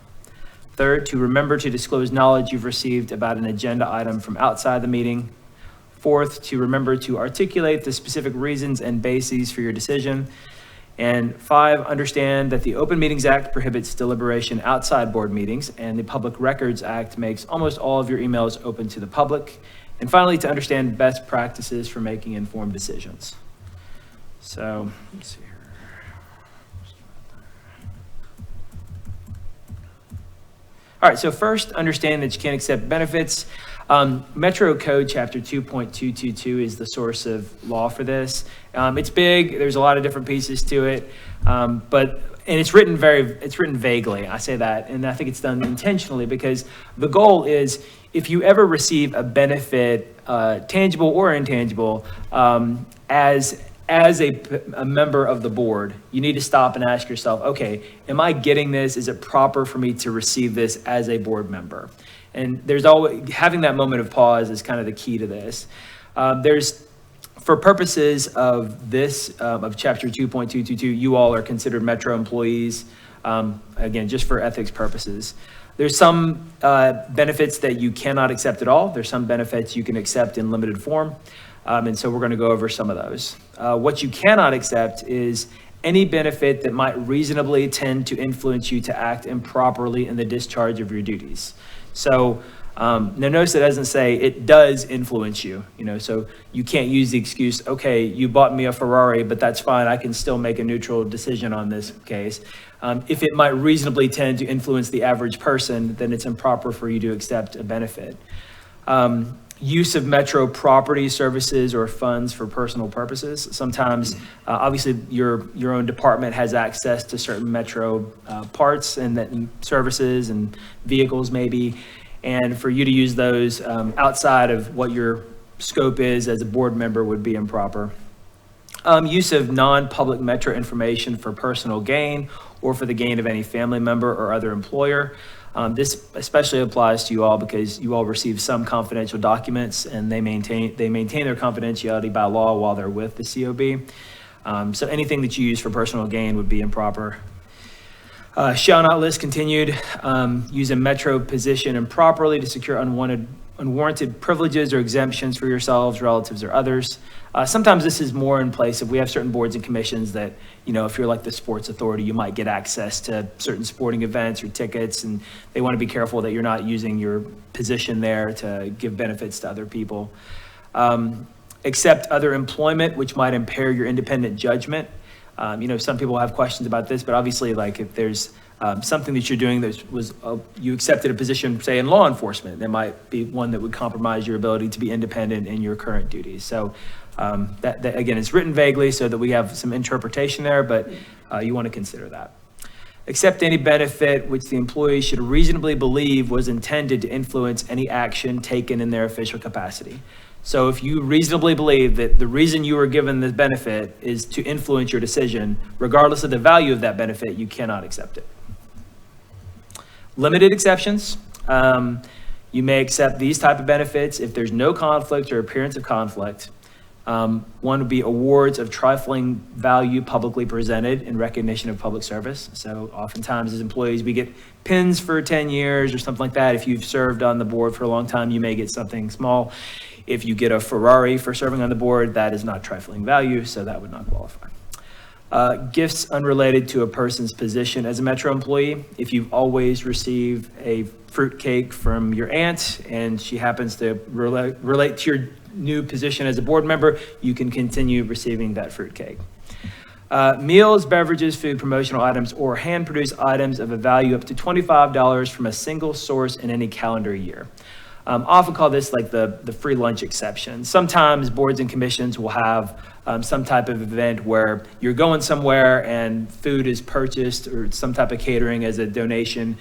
Speaker 4: Third, to remember to disclose knowledge you've received about an agenda item from outside the meeting. Fourth, to remember to articulate the specific reasons and bases for your decision. And 5, understand that the Open Meetings Act prohibits deliberation outside board meetings, and the Public Records Act makes almost all of your emails open to the public. And finally, to understand best practices for making informed decisions. So, let's see here. All right, so first, understand that you can't accept benefits. Metro Code Chapter 2.222 is the source of law for this. It's big. There's a lot of different pieces to it, and it's written vaguely. I say that, and I think it's done intentionally because the goal is if you ever receive a benefit, tangible or intangible, as a member of the board, you need to stop and ask yourself, okay, am I getting this? Is it proper for me to receive this as a board member? And there's always, having that moment of pause is kind of the key to this. For purposes of this, of Chapter 2.222, you all are considered Metro employees, again, just for ethics purposes. There's some benefits that you cannot accept at all. There's some benefits you can accept in limited form. And so we're going to go over some of those. What you cannot accept is any benefit that might reasonably tend to influence you to act improperly in the discharge of your duties. So now notice it doesn't say it does influence you, so you can't use the excuse, okay, you bought me a Ferrari, but that's fine. I can still make a neutral decision on this case. If it might reasonably tend to influence the average person, then it's improper for you to accept a benefit. Use of Metro property, services, or funds for personal purposes. Sometimes, obviously, your own department has access to certain Metro parts and services and vehicles maybe, and for you to use those outside of what your scope is as a board member would be improper. Use of non-public Metro information for personal gain or for the gain of any family member or other employer. This especially applies to you all because you all receive some confidential documents and they maintain their confidentiality by law while they're with the COB. So anything that you use for personal gain would be improper. Shall not list continued. Use a Metro position improperly to secure unwarranted privileges or exemptions for yourselves, relatives, or others. Sometimes this is more in place if we have certain boards and commissions that, if you're like the sports authority, you might get access to certain sporting events or tickets, and they want to be careful that you're not using your position there to give benefits to other people. Accept other employment, which might impair your independent judgment. Some people have questions about this, but obviously, like if there's something that you're doing that was you accepted a position, say in law enforcement, there might be one that would compromise your ability to be independent in your current duties. So that again, it's written vaguely so that we have some interpretation there, but you want to consider that. Accept any benefit which the employee should reasonably believe was intended to influence any action taken in their official capacity. So if you reasonably believe that the reason you were given this benefit is to influence your decision, regardless of the value of that benefit, you cannot accept it. Limited exceptions. You may accept these type of benefits if there's no conflict or appearance of conflict. One would be awards of trifling value publicly presented in recognition of public service. So oftentimes as employees, we get pins for 10 years or something like that. If you've served on the board for a long time, you may get something small. If you get a Ferrari for serving on the board, that is not trifling value, so that would not qualify. Gifts unrelated to a person's position as a Metro employee. If you've always received a fruitcake from your aunt and she happens to relate to your new position as a board member, you can continue receiving that fruitcake. Meals, beverages, food, promotional items, or hand-produced items of a value up to $25 from a single source in any calendar year. Often call this like the free lunch exception. Sometimes boards and commissions will have some type of event where you're going somewhere and food is purchased or some type of catering as a donation.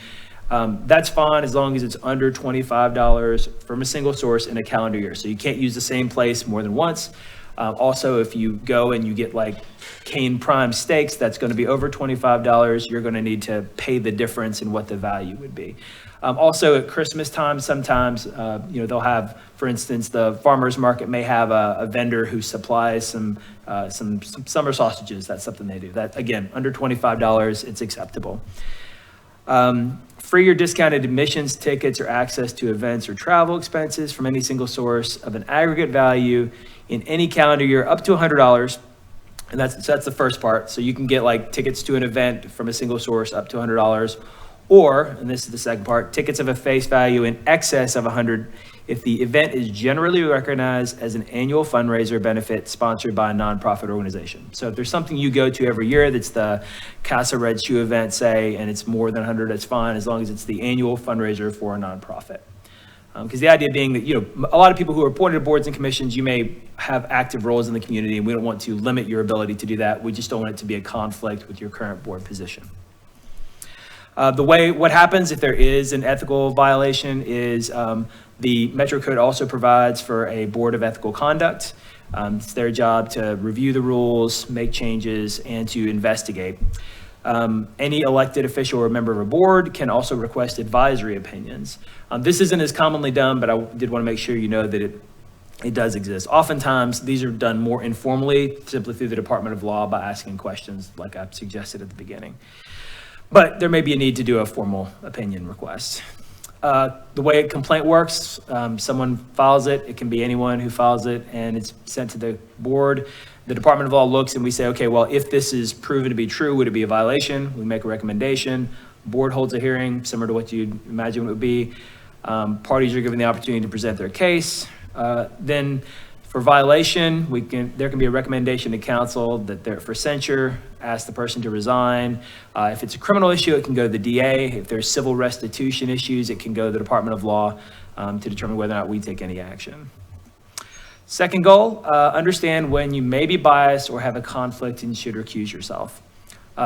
Speaker 4: That's fine as long as it's under $25 from a single source in a calendar year. So you can't use the same place more than once. Also, if you go and you get like Cane Prime steaks, that's going to be over $25. You're going to need to pay the difference in what the value would be. Also at Christmas time, sometimes, they'll have, for instance, the farmer's market may have a vendor who supplies some summer sausages. That's something they do. That, again, under $25, it's acceptable. Free or discounted admissions tickets or access to events or travel expenses from any single source of an aggregate value in any calendar year up to $100. And that's the first part. So you can get like tickets to an event from a single source up to $100. Or, and this is the second part, tickets of a face value in excess of $100 if the event is generally recognized as an annual fundraiser benefit sponsored by a nonprofit organization. So if there's something you go to every year that's the Casa Red Shoe event, say, and it's more than 100, that's fine, as long as it's the annual fundraiser for a nonprofit. Because the idea being that, a lot of people who are appointed to boards and commissions, you may have active roles in the community, and we don't want to limit your ability to do that. We just don't want it to be a conflict with your current board position. What happens if there is an ethical violation is the Metro Code also provides for a board of ethical conduct. It's their job to review the rules, make changes, and to investigate. Any elected official or member of a board can also request advisory opinions. This isn't as commonly done, but I did want to make sure you know that it does exist. Oftentimes, these are done more informally, simply through the Department of Law by asking questions like I suggested at the beginning. But there may be a need to do a formal opinion request. The way a complaint works, someone files it, it can be anyone who files it, and it's sent to the board. The Department of Law looks and we say, okay, well, if this is proven to be true, would it be a violation? We make a recommendation. Board holds a hearing, similar to what you'd imagine it would be. Parties are given the opportunity to present their case. Then for violation, there can be a recommendation to council that for censure, ask the person to resign. If it's a criminal issue, it can go to the DA. If there's civil restitution issues, it can go to the Department of Law to determine whether or not we take any action. Second goal, understand when you may be biased or have a conflict and you should recuse yourself.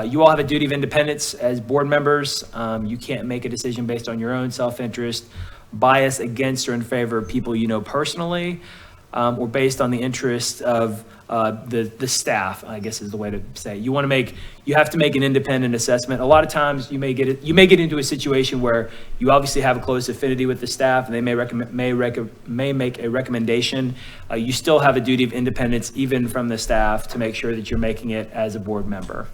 Speaker 4: You all have a duty of independence as board members. You can't make a decision based on your own self-interest, bias against or in favor of people you know personally, or based on the interest of the staff, I guess is the way to say it. You have to make an independent assessment. A lot of times you may get into a situation where you obviously have a close affinity with the staff and they may make a recommendation. You still have a duty of independence even from the staff to make sure that you're making it as a board member.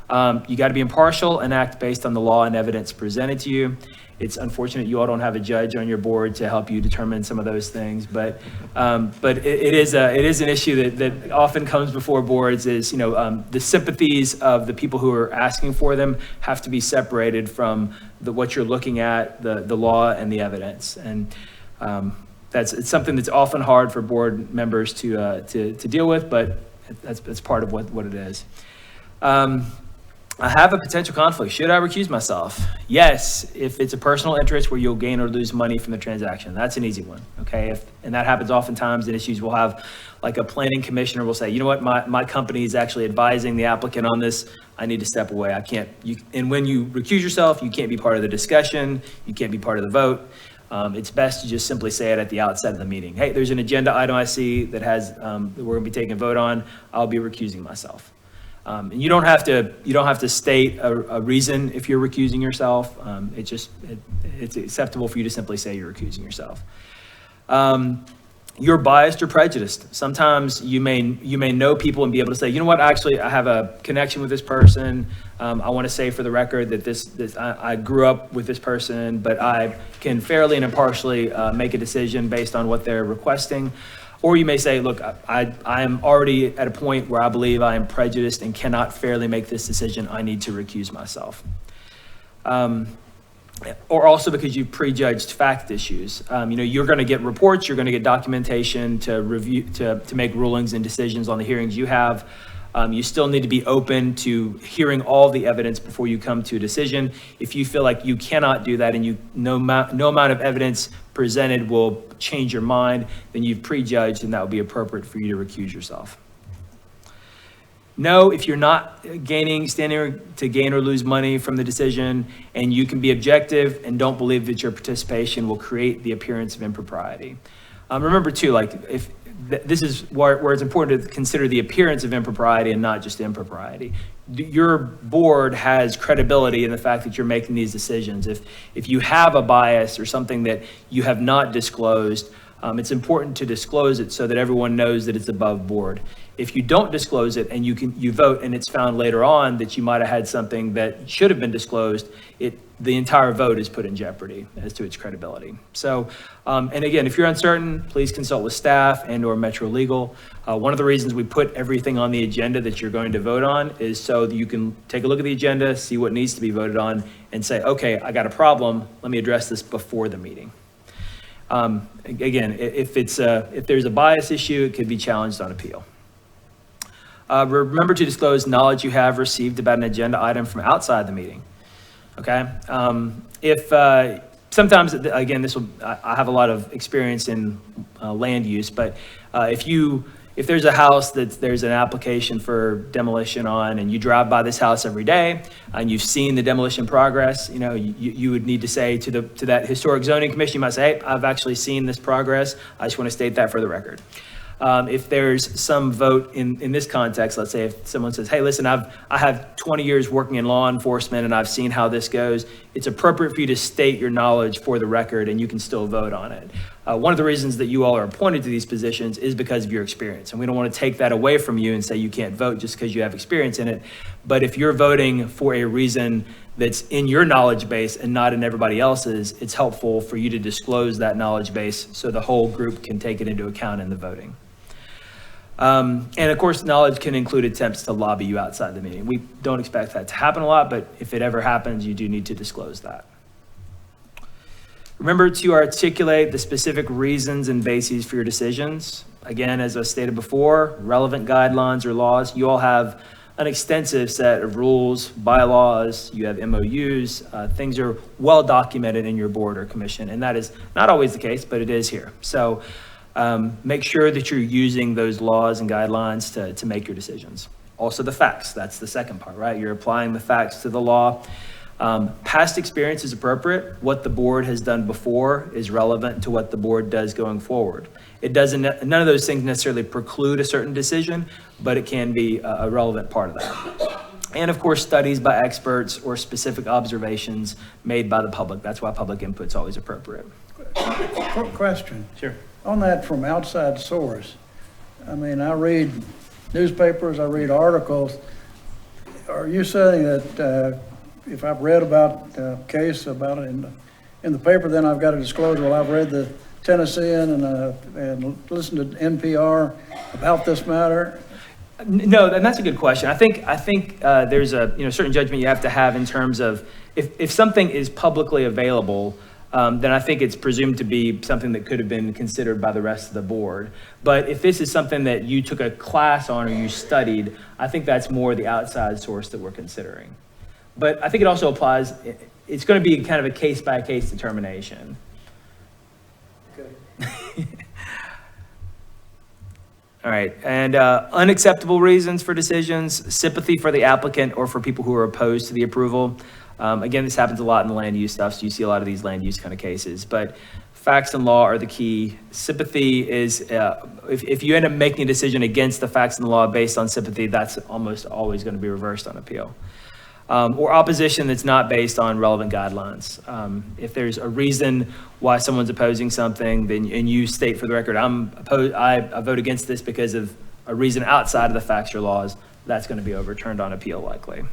Speaker 4: You got to be impartial and act based on the law and evidence presented to you. It's unfortunate you all don't have a judge on your board to help you determine some of those things, but it is an issue that often comes before boards. Is the sympathies of the people who are asking for them have to be separated from what you're looking at, the law and the evidence, and it's something that's often hard for board members to deal with, but that's part of what it is. I have a potential conflict. Should I recuse myself? Yes, if it's a personal interest where you'll gain or lose money from the transaction. That's an easy one, okay? And that happens oftentimes in issues. We'll have like a planning commissioner will say, you know what, my company is actually advising the applicant on this. I need to step away. I can't. And when you recuse yourself, you can't be part of the discussion. You can't be part of the vote. It's best to just simply say it at the outset of the meeting. Hey, there's an agenda item I see that has that we're going to be taking a vote on. I'll be recusing myself. And you don't have to state a reason if you're recusing yourself. It's acceptable for you to simply say you're recusing yourself. You're biased or prejudiced. Sometimes you may know people and be able to say, you know what, actually I have a connection with this person. I want to say for the record that I grew up with this person, but I can fairly and impartially make a decision based on what they're requesting. Or you may say, look, I am already at a point where I believe I am prejudiced and cannot fairly make this decision. I need to recuse myself. Or also because you've prejudged fact issues. You're going to get reports, you're going to get documentation to review, to make rulings and decisions on the hearings you have. You still need to be open to hearing all the evidence before you come to a decision. If you feel like you cannot do that and no amount of evidence presented will change your mind, then you've prejudged and that would be appropriate for you to recuse yourself. No, if you're not standing to gain or lose money from the decision and you can be objective and don't believe that your participation will create the appearance of impropriety. Remember too, if this is where it's important to consider the appearance of impropriety and not just impropriety. Your board has credibility in the fact that you're making these decisions. If you have a bias or something that you have not disclosed, it's important to disclose it so that everyone knows that it's above board. If you don't disclose it and you vote and it's found later on that you might have had something that should have been disclosed, the entire vote is put in jeopardy as to its credibility. So, and again, if you're uncertain, please consult with staff and or Metro Legal. One of the reasons we put everything on the agenda that you're going to vote on is so that you can take a look at the agenda, see what needs to be voted on, and say, okay, I got a problem. Let me address this before the meeting. Again, if there's a bias issue, it could be challenged on appeal. Remember to disclose knowledge you have received about an agenda item from outside the meeting. Okay? Sometimes, again, I have a lot of experience in land use, but if there's a house that there's an application for demolition on, and you drive by this house every day, and you've seen the demolition progress, you would need to say to that historic zoning commission, you might say, hey, I've actually seen this progress. I just want to state that for the record. If there's some vote in this context, let's say if someone says, hey, listen, I have 20 years working in law enforcement and I've seen how this goes, it's appropriate for you to state your knowledge for the record and you can still vote on it. One of the reasons that you all are appointed to these positions is because of your experience. And we don't want to take that away from you and say you can't vote just because you have experience in it. But if you're voting for a reason that's in your knowledge base and not in everybody else's, it's helpful for you to disclose that knowledge base so the whole group can take it into account in the voting. And of course, knowledge can include attempts to lobby you outside the meeting. We don't expect that to happen a lot, but if it ever happens, you do need to disclose that. Remember to articulate the specific reasons and bases for your decisions. Again, as I stated before, relevant guidelines or laws. You all have an extensive set of rules, bylaws, you have MOUs, things are well documented in your board or commission, and that is not always the case, but it is here. So make sure that you're using those laws and guidelines to make your decisions. Also the facts, that's the second part, right? You're applying the facts to the law. Past experience is appropriate. What the board has done before is relevant to what the board does going forward. None of those things necessarily preclude a certain decision, but it can be a relevant part of that. And of course, studies by experts or specific observations made by the public. That's why public input is always appropriate.
Speaker 11: Quick question.
Speaker 4: Sure.
Speaker 11: On that from outside source, I mean, I read newspapers, I read articles. Are you saying that if I've read about a case about it in the paper, then I've got to disclose, well, I've read the Tennessean and listened to NPR about this matter?
Speaker 4: No, and that's a good question. I think there's a certain judgment you have to have in terms of if something is publicly available, then I think it's presumed to be something that could have been considered by the rest of the board. But if this is something that you took a class on or you studied, I think that's more the outside source that we're considering. But I think it also applies, it's going to be kind of a case-by-case determination. Okay. All right, and unacceptable reasons for decisions, sympathy for the applicant or for people who are opposed to the approval. Again, this happens a lot in the land use stuff, so you see a lot of these land use kind of cases. But facts and law are the key. Sympathy is, if you end up making a decision against the facts and the law based on sympathy, that's almost always going to be reversed on appeal. Or opposition that's not based on relevant guidelines. If there's a reason why someone's opposing something, then and you state for the record, I vote against this because of a reason outside of the facts or laws, that's going to be overturned on appeal likely.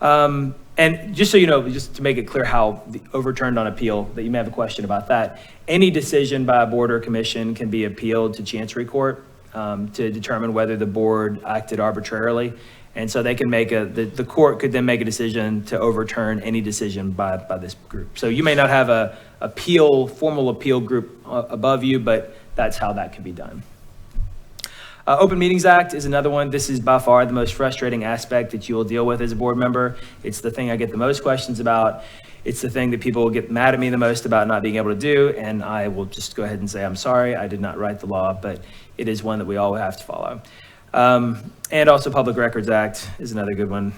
Speaker 4: And just so you know, just to make it clear how the overturned on appeal, that you may have a question about that, any decision by a board or commission can be appealed to Chancery Court to determine whether the board acted arbitrarily. And so they can the court could then make a decision to overturn any decision by this group. So you may not have a formal appeal group above you, but that's how that can be done. Open Meetings Act is another one. This is by far the most frustrating aspect that you will deal with as a board member. It's the thing I get the most questions about. It's the thing that people will get mad at me the most about not being able to do. And I will just go ahead and say, I'm sorry, I did not write the law, but it is one that we all have to follow. And also Public Records Act is another good one.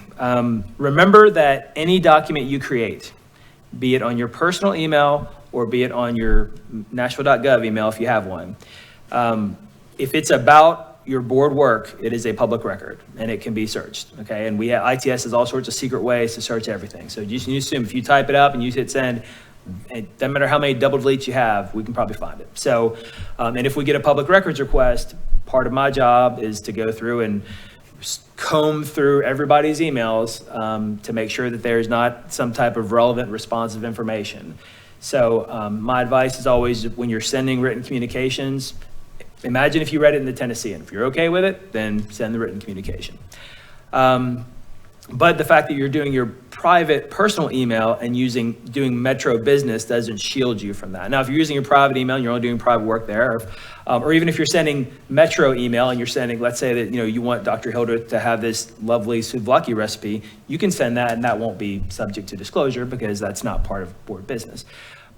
Speaker 4: Remember that any document you create, be it on your personal email or be it on your Nashville.gov email if you have one, if it's about your board work, it is a public record and it can be searched, okay? And ITS has all sorts of secret ways to search everything. So you assume if you type it up and you hit send, it doesn't matter how many double deletes you have, we can probably find it. So, and if we get a public records request, part of my job is to go through and comb through everybody's emails to make sure that there's not some type of relevant responsive information. So my advice is always when you're sending written communications, imagine if you read it in the Tennessean. If you're okay with it, then send the written communication. But the fact that you're doing your private personal email and doing Metro Business doesn't shield you from that. Now, if you're using your private email and you're only doing private work there, or even if you're sending Metro email and you're sending, let's say that you want Dr. Hildreth to have this lovely souvlaki recipe, you can send that and that won't be subject to disclosure because that's not part of board business.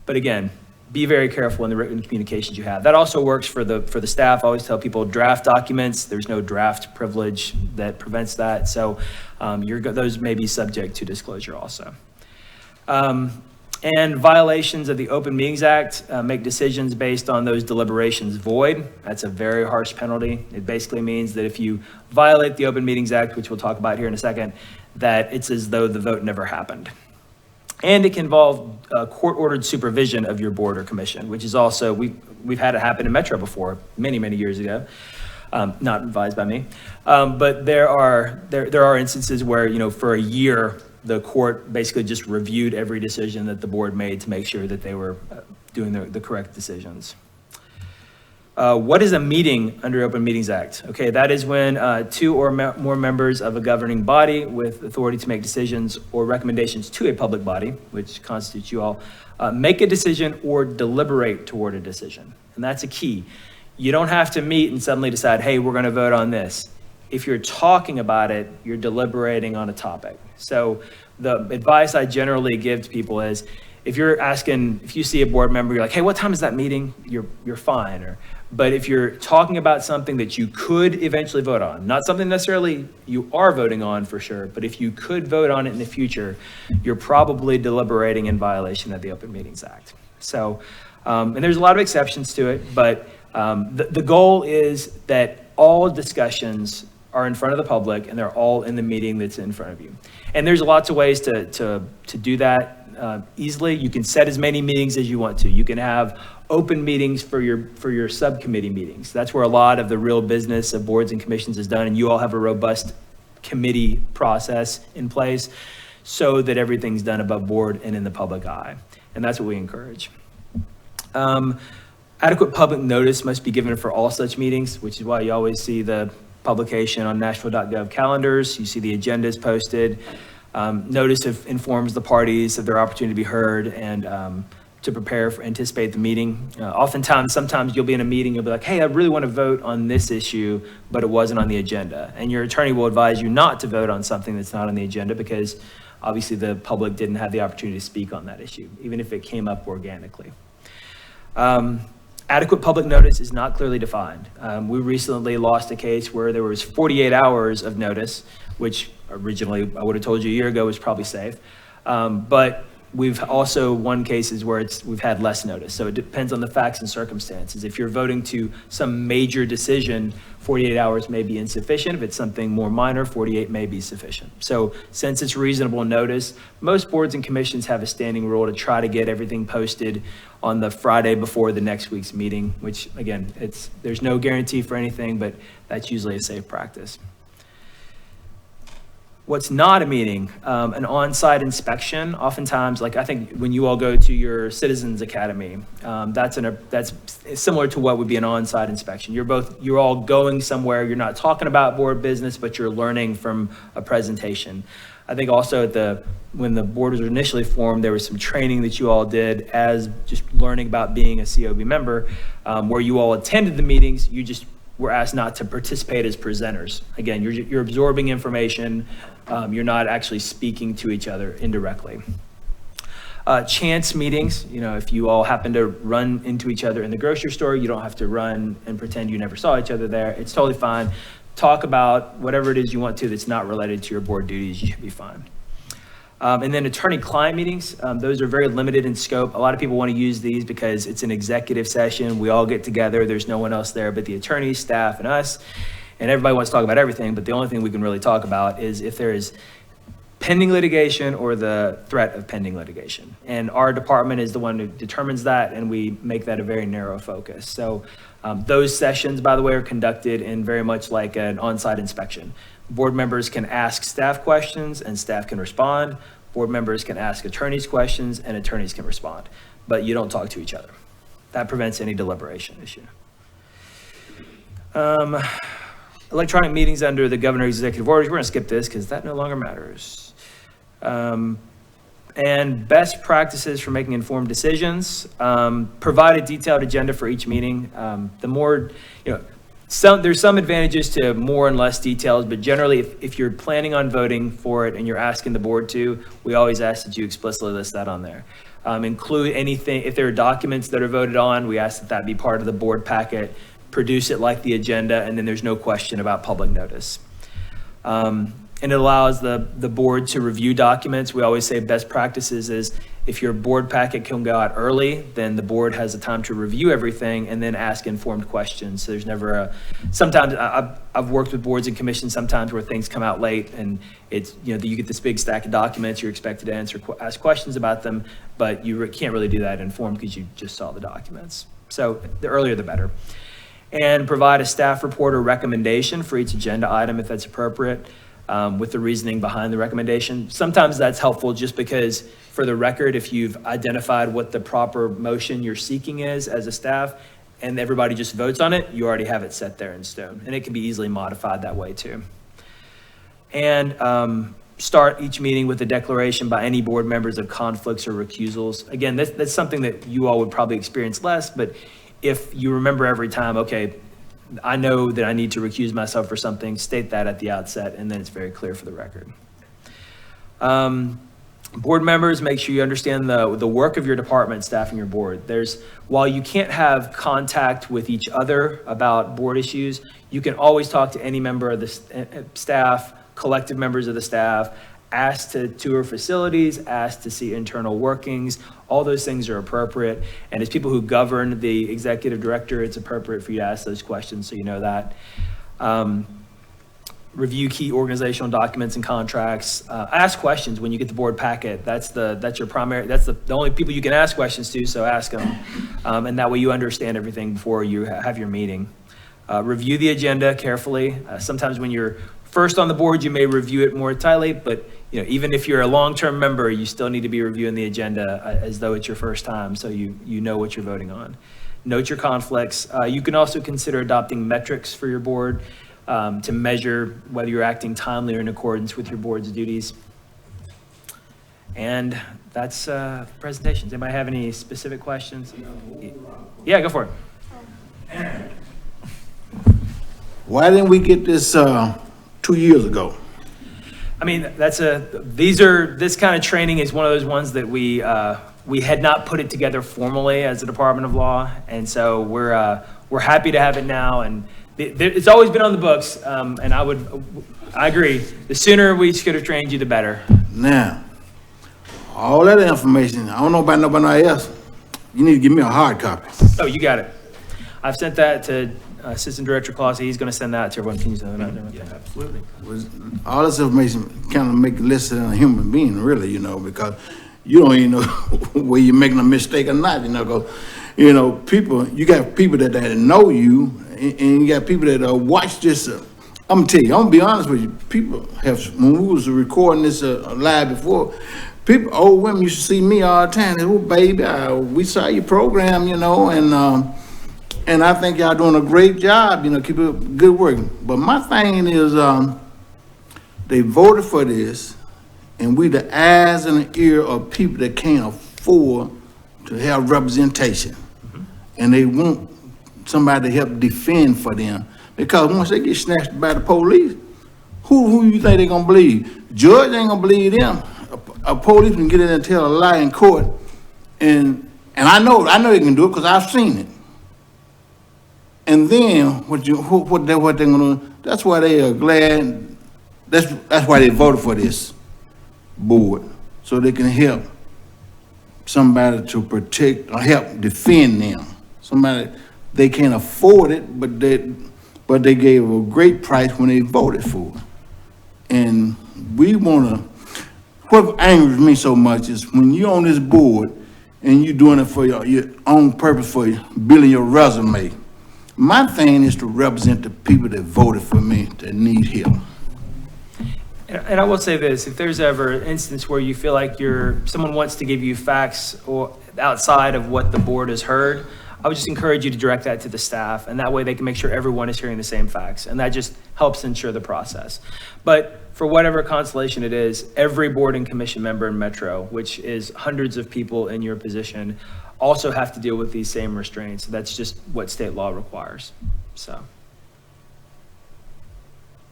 Speaker 4: But again, be very careful in the written communications you have. That also works for the staff. I always tell people draft documents. There's no draft privilege that prevents that. So those may be subject to disclosure also. And violations of the Open Meetings Act make decisions based on those deliberations void. That's a very harsh penalty. It basically means that if you violate the Open Meetings Act, which we'll talk about here in a second, that it's as though the vote never happened. And it can involve court-ordered supervision of your board or commission, which is also, we've had it happen in Metro before, many, many years ago, not advised by me. But there are instances where, for a year, the court basically just reviewed every decision that the board made to make sure that they were doing the correct decisions. What is a meeting under Open Meetings Act? Okay, that is when two or more members of a governing body with authority to make decisions or recommendations to a public body, which constitutes you all, make a decision or deliberate toward a decision. And that's a key. You don't have to meet and suddenly decide, hey, we're going to vote on this. If you're talking about it, you're deliberating on a topic. So the advice I generally give to people is, if you see a board member, you're like, hey, what time is that meeting? You're fine. But if you're talking about something that you could eventually vote on, not something necessarily you are voting on for sure, but if you could vote on it in the future, you're probably deliberating in violation of the Open Meetings Act. So, and there's a lot of exceptions to it, but the goal is that all discussions are in front of the public and they're all in the meeting that's in front of you. And there's lots of ways to do that easily. You can set as many meetings as you want to. You can have open meetings for your subcommittee meetings. That's where a lot of the real business of boards and commissions is done, and you all have a robust committee process in place so that everything's done above board and in the public eye. And that's what we encourage. Adequate public notice must be given for all such meetings, which is why you always see the publication on Nashville.gov calendars. You see the agendas posted. Notice informs the parties of their opportunity to be heard and to anticipate the meeting. Sometimes you'll be in a meeting, you'll be like, hey, I really want to vote on this issue, but it wasn't on the agenda. And your attorney will advise you not to vote on something that's not on the agenda because obviously the public didn't have the opportunity to speak on that issue, even if it came up organically. Adequate public notice is not clearly defined. We recently lost a case where there was 48 hours of notice, which originally I would have told you a year ago was probably safe. But we've also won cases where we've had less notice. So it depends on the facts and circumstances. If you're voting to some major decision, 48 hours may be insufficient. If it's something more minor, 48 may be sufficient. So since it's reasonable notice, most boards and commissions have a standing rule to try to get everything posted on the Friday before the next week's meeting, which again, there's no guarantee for anything, but that's usually a safe practice. What's not a meeting, an on-site inspection. Oftentimes, like I think when you all go to your Citizens Academy, that's similar to what would be an on-site inspection. You're all going somewhere. You're not talking about board business, but you're learning from a presentation. I think also when the board was initially formed, there was some training that you all did as just learning about being a COB member, where you all attended the meetings. You just were asked not to participate as presenters. Again, you're absorbing information. You're not actually speaking to each other indirectly. Chance meetings, if you all happen to run into each other in the grocery store, you don't have to run and pretend you never saw each other there. It's totally fine. Talk about whatever it is you want to that's not related to your board duties. You should be fine. And then attorney-client meetings, those are very limited in scope. A lot of people want to use these because it's an executive session. We all get together. There's no one else there but the attorneys, staff, and us. And everybody wants to talk about everything, but the only thing we can really talk about is if there is pending litigation or the threat of pending litigation. And our department is the one who determines that, and we make that a very narrow focus. So those sessions, by the way, are conducted in very much like an on-site inspection. Board members can ask staff questions and staff can respond. Board members can ask attorneys questions and attorneys can respond, but you don't talk to each other. That prevents any deliberation issue. electronic meetings under the governor's executive orders. We're going to skip this because that no longer matters. And best practices for making informed decisions. Provide a detailed agenda for each meeting. The more, there's some advantages to more and less details, but generally if you're planning on voting for it and you're asking the board to, we always ask that you explicitly list that on there. Include anything, if there are documents that are voted on, we ask that that be part of the board packet, produce it like the agenda, and then there's no question about public notice. And it allows the board to review documents. We always say best practices is if your board packet can go out early, then the board has the time to review everything and then ask informed questions. So there's never sometimes I've worked with boards and commissions sometimes where things come out late and it's, you get this big stack of documents, you're expected to ask questions about them, but you can't really do that informed because you just saw the documents. So the earlier the better. And provide a staff report or recommendation for each agenda item if that's appropriate. With the reasoning behind the recommendation. Sometimes that's helpful just because for the record, if you've identified what the proper motion you're seeking is as a staff and everybody just votes on it, you already have it set there in stone and it can be easily modified that way too. And start each meeting with a declaration by any board members of conflicts or recusals. Again, that's something that you all would probably experience less, but if you remember every time, okay, I know that I need to recuse myself for something, state that at the outset, and then it's very clear for the record. Board members, make sure you understand the work of your department, staff, and your board. While you can't have contact with each other about board issues, you can always talk to any member of the staff, collective members of the staff, ask to tour facilities, ask to see internal workings. All those things are appropriate. And as people who govern the executive director, it's appropriate for you to ask those questions so you know that. Review key organizational documents and contracts. Ask questions when you get the board packet. That's the only people you can ask questions to, so ask them. And that way you understand everything before you have your meeting. Review the agenda carefully. Sometimes when you're first on the board, you may review it more tightly, but even if you're a long-term member, you still need to be reviewing the agenda as though it's your first time, so you know what you're voting on. Note your conflicts. You can also consider adopting metrics for your board to measure whether you're acting timely or in accordance with your board's duties. And that's presentations. Anybody have any specific questions? Yeah, go for it.
Speaker 6: Why didn't we get this 2 years ago?
Speaker 4: I mean, this kind of training is one of those ones that we had not put it together formally as a Department of Law, and so we're happy to have it now. And it's always been on the books, and I agree. The sooner we could have trained you, the better.
Speaker 6: Now, all that information, I don't know about nobody else. You need to give me a hard copy.
Speaker 4: Oh, you got it. I've sent that to Assistant Director Claus. He's going to send that to everyone. Can you send that out? Yeah, absolutely.
Speaker 6: All this information kind of make it less than a human being, really, because you don't even know whether you're making a mistake or not, because, people, you got people that know you, and you got people that watch this. I'm going to tell you, I'm going to be honest with you. People when we was recording this live before, old women used to see me all the time. They, oh, baby, we saw your program, and I think y'all doing a great job, keep up good work. But my thing is, they voted for this, and we the eyes and the ear of people that can't afford to have representation. Mm-hmm. And they want somebody to help defend for them. Because once they get snatched by the police, who you think they gonna believe? Judge ain't gonna believe them. A police can get in and tell a lie in court, and I know they can do it because I've seen it. And then what they're gonna do? That's why they are glad. That's why they voted for this board, so they can help somebody to protect or help defend them. Somebody they can't afford it, but they gave a great price when they voted for it. And we wanna. What angers me so much is when you're on this board and you're doing it for your own purpose, for building your resume. My thing is to represent the people that voted for me that need help.
Speaker 4: And I will say this, if there's ever an instance where you feel like someone wants to give you facts or outside of what the board has heard, I would just encourage you to direct that to the staff, and that way they can make sure everyone is hearing the same facts, and that just helps ensure the process. But for whatever constellation it is, every board and commission member in Metro, which is hundreds of people in your position, also have to deal with these same restraints. That's just what state law requires. So,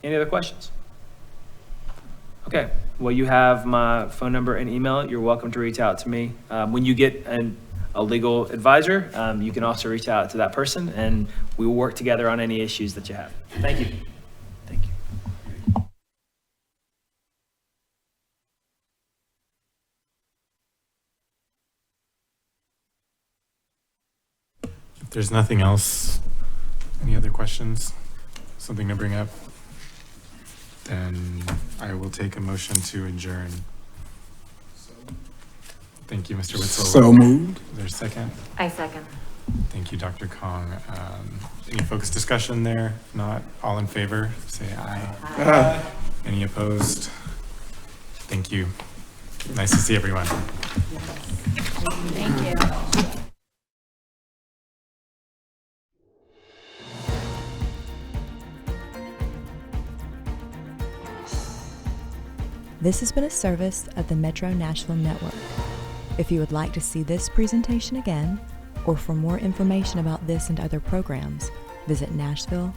Speaker 4: any other questions? Okay, well, you have my phone number and email. You're welcome to reach out to me. When you get a legal advisor, you can also reach out to that person, and we will work together on any issues that you have. Thank you. Thank you.
Speaker 1: If there's nothing else, any other questions, something to bring up, then I will take a motion to adjourn. Thank you, Mr. Witzel.
Speaker 8: So moved.
Speaker 1: Is there a second?
Speaker 10: I second.
Speaker 1: Thank you, Dr. Kong. Any focused discussion there? If not, all in favor, say aye.
Speaker 7: Aye.
Speaker 1: Any opposed? Thank you. Nice to see everyone.
Speaker 3: Thank you.
Speaker 14: This has been a service of the Metro Nashville Network. If you would like to see this presentation again, or for more information about this and other programs, visit nashville.gov.